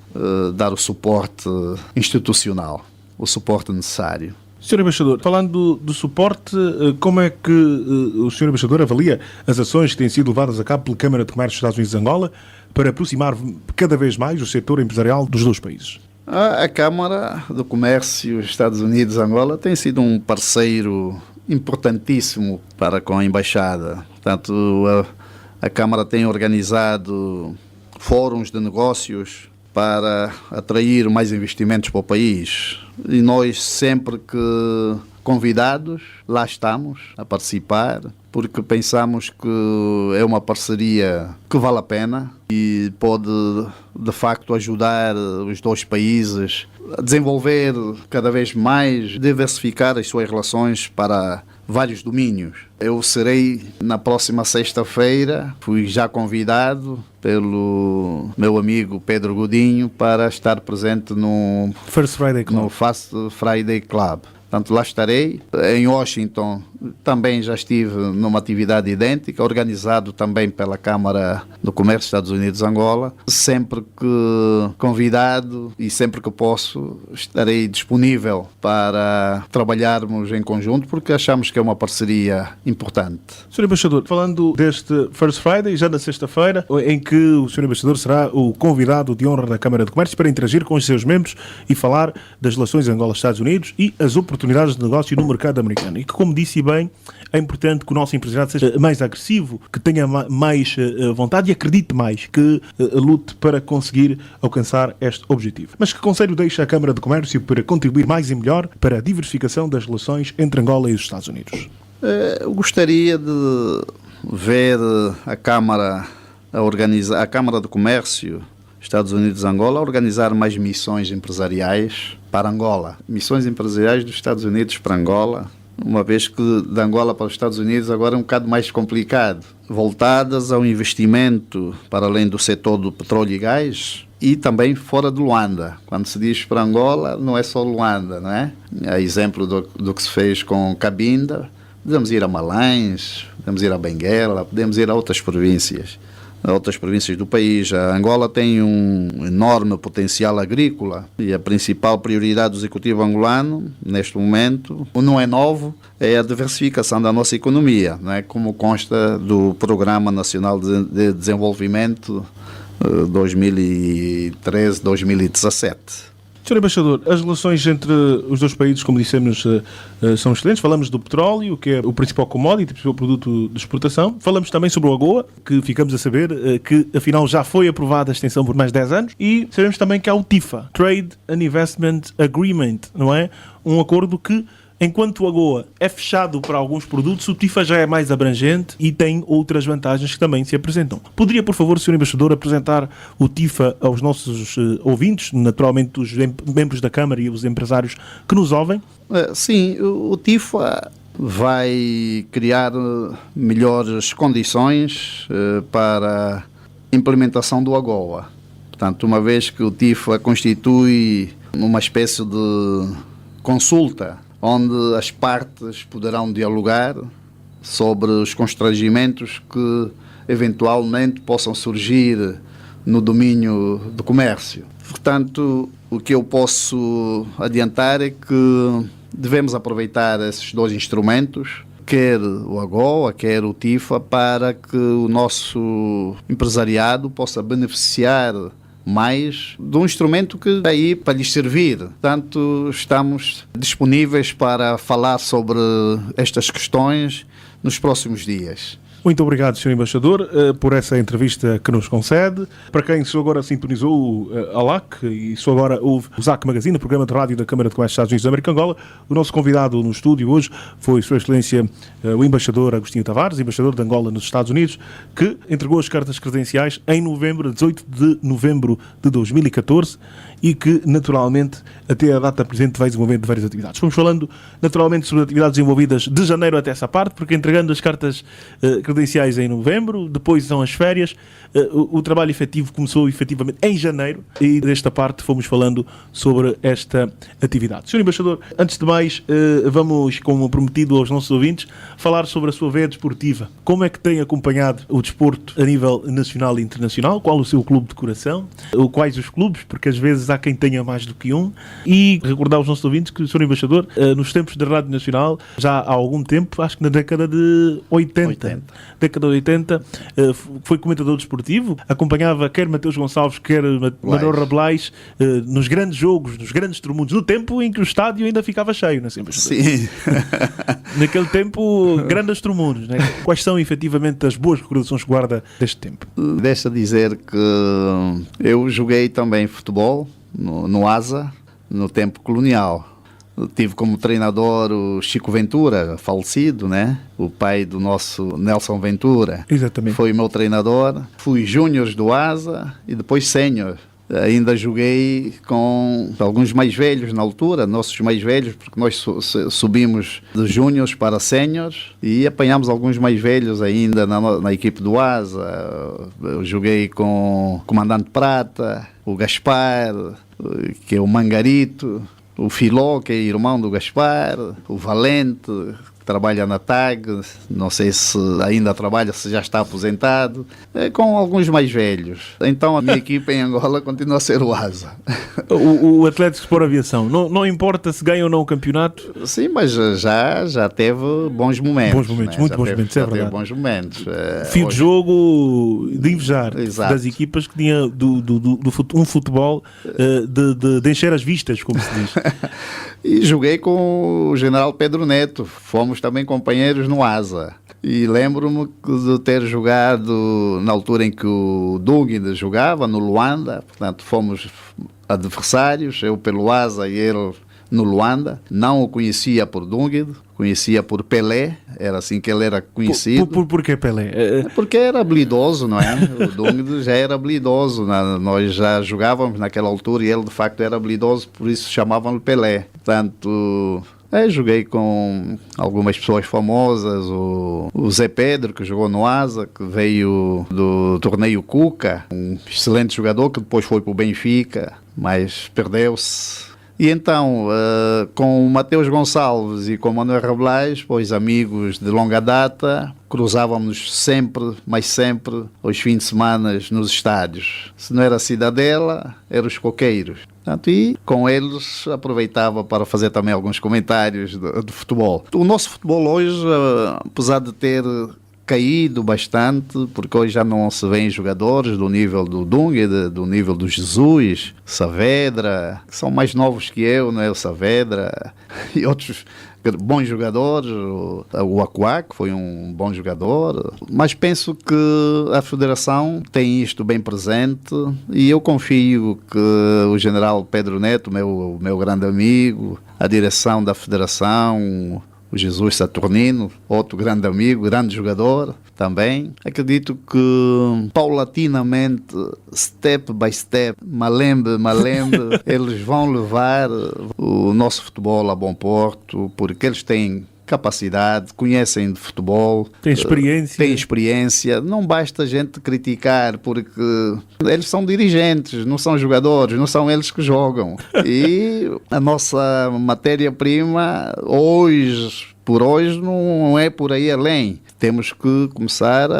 dar o suporte institucional, o suporte necessário. Sr. Embaixador, falando do suporte, como é que o Sr. Embaixador avalia as ações que têm sido levadas a cabo pela Câmara de Comércio dos Estados Unidos de Angola para aproximar cada vez mais o setor empresarial dos dois países? A Câmara do Comércio dos Estados Unidos de Angola tem sido um parceiro importantíssimo para com a Embaixada. Portanto, a Câmara tem organizado fóruns de negócios para atrair mais investimentos para o país. E nós, sempre que convidados, lá estamos a participar, porque pensamos que é uma parceria que vale a pena e pode, de facto, ajudar os dois países a desenvolver cada vez mais, diversificar as suas relações para vários domínios. Eu serei na próxima sexta-feira, fui já convidado pelo meu amigo Pedro Godinho para estar presente no First Friday Club. No First Friday Club. Portanto, lá estarei. Em Washington também já estive numa atividade idêntica, organizado também pela Câmara do Comércio dos Estados Unidos de Angola. Sempre que convidado e sempre que posso, estarei disponível para trabalharmos em conjunto, porque achamos que é uma parceria importante. Sr. Embaixador, falando deste First Friday, já na sexta-feira, em que o Sr. Embaixador será o convidado de honra da Câmara de Comércio para interagir com os seus membros e falar das relações Angola-Estados Unidos e as oportunidades de negócio no mercado americano. E que, como disse bem, é importante que o nosso empresariado seja mais agressivo, que tenha mais vontade e acredite mais, que lute para conseguir alcançar este objetivo. Mas que conselho deixa a Câmara de Comércio para contribuir mais e melhor para a diversificação das relações entre Angola e os Estados Unidos? Eu gostaria de ver a Câmara a Câmara de Comércio Estados Unidos-Angola organizar mais missões empresariais para Angola. Missões empresariais dos Estados Unidos para Angola uma vez que de Angola para os Estados Unidos agora é um bocado mais complicado, voltadas ao investimento para além do setor do petróleo e gás e também fora de Luanda. Quando se diz para Angola, não é só Luanda, não é? É exemplo do que se fez com Cabinda. Podemos ir a Malães, podemos ir a Benguela, podemos ir a outras províncias do país. A Angola tem um enorme potencial agrícola e a principal prioridade do Executivo angolano, neste momento, não é novo, é a diversificação da nossa economia, não é? Como consta do Programa Nacional de Desenvolvimento 2013-2017. Sr. Embaixador, as relações entre os dois países, como dissemos, são excelentes. Falamos do petróleo, que é o principal commodity, o principal produto de exportação. Falamos também sobre o AGOA, que ficamos a saber que, afinal, já foi aprovada a extensão por mais de 10 anos. E sabemos também que há o TIFA, Trade and Investment Agreement, não é? Um acordo que, enquanto o AGOA é fechado para alguns produtos, o TIFA já é mais abrangente e tem outras vantagens que também se apresentam. Poderia, por favor, Sr. Embaixador, apresentar o TIFA aos nossos ouvintes, naturalmente os membros da Câmara e os empresários que nos ouvem? Sim, o TIFA vai criar melhores condições para a implementação do AGOA. Portanto, uma vez que o TIFA constitui uma espécie de consulta onde as partes poderão dialogar sobre os constrangimentos que eventualmente possam surgir no domínio do comércio. Portanto, o que eu posso adiantar é que devemos aproveitar esses dois instrumentos, quer o AGOA, quer o TIFA, para que o nosso empresariado possa beneficiar mais de um instrumento que está aí para lhes servir. Portanto, estamos disponíveis para falar sobre estas questões nos próximos dias. Muito obrigado, Sr. Embaixador, por essa entrevista que nos concede. Para quem só agora sintonizou a LAC e só agora ouve o ZAC Magazine, o programa de rádio da Câmara de Comércio dos Estados Unidos da América Angola, o nosso convidado no estúdio hoje foi Sua Excelência o Embaixador Agostinho Tavares, Embaixador de Angola nos Estados Unidos, que entregou as cartas credenciais em novembro, 18 de novembro de 2014, e que, naturalmente, até a data presente vai desenvolvendo várias atividades. Fomos falando, naturalmente, sobre atividades desenvolvidas de janeiro até essa parte, porque entregando as cartas credenciais em novembro, depois são as férias, o trabalho efetivo começou efetivamente em janeiro, e desta parte fomos falando sobre esta atividade. Sr. Embaixador, antes de mais, vamos, como prometido aos nossos ouvintes, falar sobre a sua veia desportiva. Como é que tem acompanhado o desporto a nível nacional e internacional? Qual o seu clube de coração? Ou quais os clubes? Porque às vezes há quem tenha mais do que um. E recordar aos nossos ouvintes que o Sr. Embaixador, nos tempos da Rádio Nacional, já há algum tempo, acho que na década de 80. Década de 80, foi comentador desportivo, acompanhava quer Mateus Gonçalves, quer Manuel Rabelais, nos grandes jogos, nos grandes turmundos, no tempo em que o estádio ainda ficava cheio, não é, Embaixador? Sim. Naquele tempo, grandes turmundos, né? Quais são efetivamente as boas recordações que guarda deste tempo? Deixa dizer que eu joguei também futebol no ASA, no tempo colonial. Tive como treinador o Chico Ventura, falecido, né? O pai do nosso Nelson Ventura. Exatamente. Foi meu treinador. Fui júnior do ASA e depois sénior. Ainda joguei com alguns mais velhos na altura, nossos mais velhos, porque nós subimos de júniores para séniores e apanhámos alguns mais velhos ainda na equipe do ASA. Eu joguei com o Comandante Prata, o Gaspar, que é o Mangarito, o Filó, que é irmão do Gaspar, o Valente, que trabalha na TAG, não sei se ainda trabalha, se já está aposentado, com alguns mais velhos. Então a minha equipa em Angola continua a ser o ASA. O Atlético Sport Aviação, não importa se ganha ou não o campeonato? Sim, mas já teve bons momentos. Bons momentos, né? Muito bons momentos, é verdade. Teve bons momentos. Fio de jogo de invejar. Exato. Das equipas que tinha um futebol de encher as vistas, como se diz. E joguei com o General Pedro Neto, fomos também companheiros no ASA. E lembro-me de ter jogado na altura em que o Dugin jogava no Luanda, portanto fomos adversários, eu pelo ASA e ele no Luanda. Não o conhecia por Dugin, conhecia por Pelé, era assim que ele era conhecido. Por que Pelé? Porque era habilidoso, não é? O Dugin já era habilidoso, nós já jogávamos naquela altura e ele de facto era habilidoso, por isso chamavam-lhe Pelé. Portanto, Joguei com algumas pessoas famosas, o Zé Pedro, que jogou no Asa, que veio do torneio Cuca, um excelente jogador que depois foi para o Benfica, mas perdeu-se. E então, com o Mateus Gonçalves e com o Manuel Rabelais, pois amigos de longa data, cruzávamos sempre, mas sempre, aos fins de semana nos estádios. Se não era a Cidadela, eram os Coqueiros. Portanto, e com eles aproveitava para fazer também alguns comentários de futebol. O nosso futebol hoje, apesar de ter caído bastante, porque hoje já não se vêem jogadores do nível do Dunga, do nível do Jesus, Saavedra, que são mais novos que eu, não é? O Saavedra e outros bons jogadores, o Acuá, que foi um bom jogador, mas penso que a Federação tem isto bem presente e eu confio que o general Pedro Neto, meu grande amigo, a direção da Federação, o Jesus Saturnino, outro grande amigo, grande jogador também. Acredito que paulatinamente, step by step, malembe, eles vão levar o nosso futebol a bom porto, porque eles têm capacidade, conhecem de futebol, tem experiência. Não basta a gente criticar, porque eles são dirigentes, não são jogadores, não são eles que jogam. E a nossa matéria-prima hoje, por hoje, não é por aí além. Temos que começar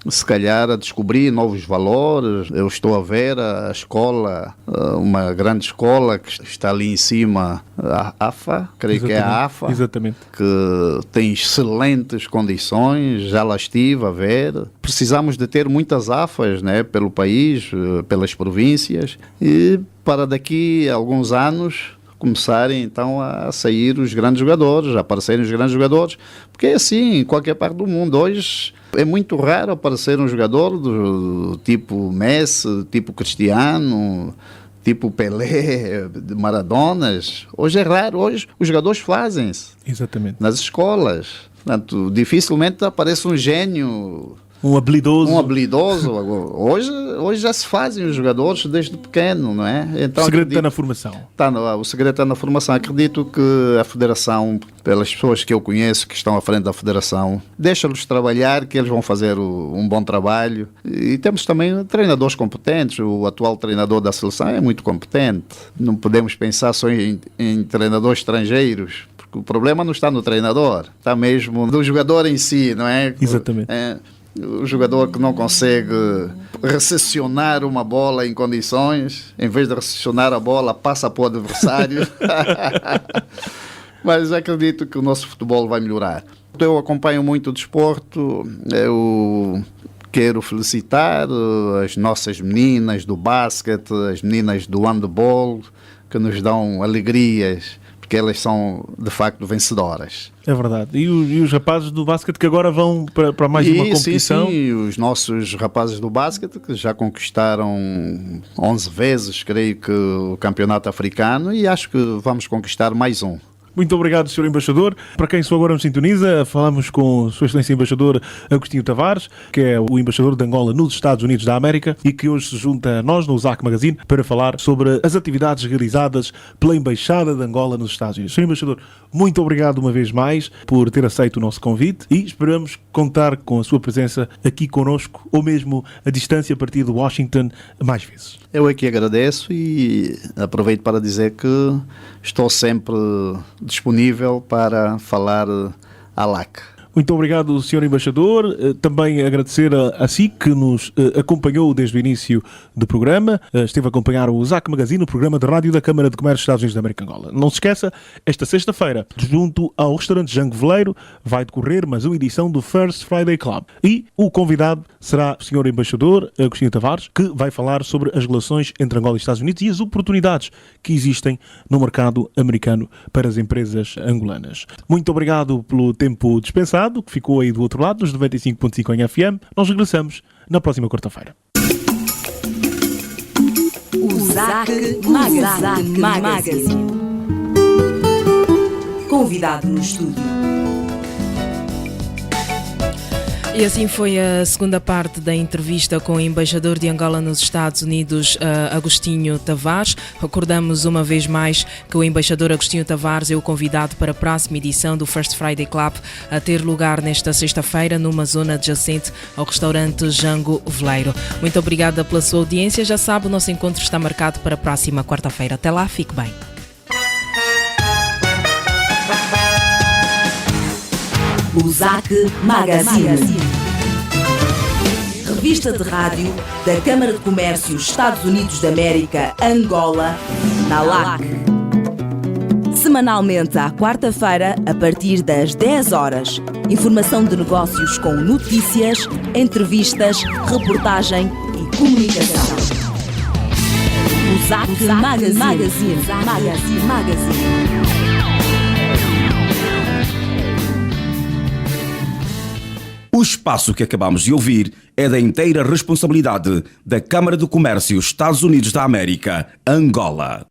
se calhar a descobrir novos valores. Eu estou a ver a escola, uma grande escola que está ali em cima, a AFA, creio que é a AFA, exatamente, que tem excelentes condições, já lá estive a ver. Precisamos de ter muitas AFAs, né, pelo país, pelas províncias, e para daqui a alguns anos começarem então a sair os grandes jogadores, a aparecerem os grandes jogadores, porque é assim em qualquer parte do mundo. Hoje é muito raro aparecer um jogador do tipo Messi, tipo Cristiano, tipo Pelé, Maradonas. Hoje é raro, hoje os jogadores fazem-se. Exatamente. Nas escolas. Portanto, dificilmente aparece um gênio, um habilidoso. Hoje já se fazem os jogadores desde pequeno, não é? Então, o segredo está na formação. O segredo está na formação. Acredito que a Federação, pelas pessoas que eu conheço que estão à frente da Federação, deixa-los trabalhar, que eles vão fazer um bom trabalho. E temos também treinadores competentes. O atual treinador da seleção é muito competente. Não podemos pensar só em treinadores estrangeiros, porque o problema não está no treinador, está mesmo no jogador em si, não é? Exatamente. O jogador que não consegue recepcionar uma bola em condições, em vez de recepcionar a bola, passa para o adversário. Mas acredito que o nosso futebol vai melhorar. Eu acompanho muito o desporto, eu quero felicitar as nossas meninas do basquete, as meninas do handball, que nos dão alegrias, porque elas são de facto vencedoras. É verdade. E os rapazes do basquete que agora vão para mais uma competição? Sim, os nossos rapazes do basquete que já conquistaram 11 vezes, creio que, o campeonato africano, e acho que vamos conquistar mais um. Muito obrigado, Sr. Embaixador. Para quem só agora nos sintoniza, falamos com Sua Excelência Embaixador Agostinho Tavares, que é o Embaixador de Angola nos Estados Unidos da América e que hoje se junta a nós no USAC Magazine para falar sobre as atividades realizadas pela Embaixada de Angola nos Estados Unidos. Sr. Embaixador, muito obrigado uma vez mais por ter aceito o nosso convite e esperamos contar com a sua presença aqui connosco ou mesmo a distância a partir de Washington mais vezes. Eu aqui agradeço e aproveito para dizer que estou sempre disponível para falar à LAC. Muito obrigado, Sr. Embaixador. Também agradecer a si que nos acompanhou desde o início do programa. Esteve a acompanhar o USAC Magazine, o programa de rádio da Câmara de Comércio dos Estados Unidos da América Angola. Não se esqueça, esta sexta-feira, junto ao restaurante Jango Veleiro, vai decorrer mais uma edição do First Friday Club. E o convidado será o Sr. Embaixador Agostinho Tavares, que vai falar sobre as relações entre Angola e Estados Unidos e as oportunidades que existem no mercado americano para as empresas angolanas. Muito obrigado pelo tempo dispensado, que ficou aí do outro lado, nos 95.5 em FM. Nós regressamos na próxima quarta-feira. USAC Magazine. Convidado no estúdio. E assim foi a segunda parte da entrevista com o embaixador de Angola nos Estados Unidos, Agostinho Tavares. Recordamos uma vez mais que o embaixador Agostinho Tavares é o convidado para a próxima edição do First Friday Club, a ter lugar nesta sexta-feira numa zona adjacente ao restaurante Jango Veleiro. Muito obrigada pela sua audiência. Já sabe, o nosso encontro está marcado para a próxima quarta-feira. Até lá, fique bem. O ZAC Magazine. Revista de rádio da Câmara de Comércio Estados Unidos da América, Angola, na LAC. Semanalmente à quarta-feira, a partir das 10 horas. Informação de negócios com notícias, entrevistas, reportagem e comunicação. O ZAC Magazine. O espaço que acabamos de ouvir é da inteira responsabilidade da Câmara de Comércio Estados Unidos da América, Angola.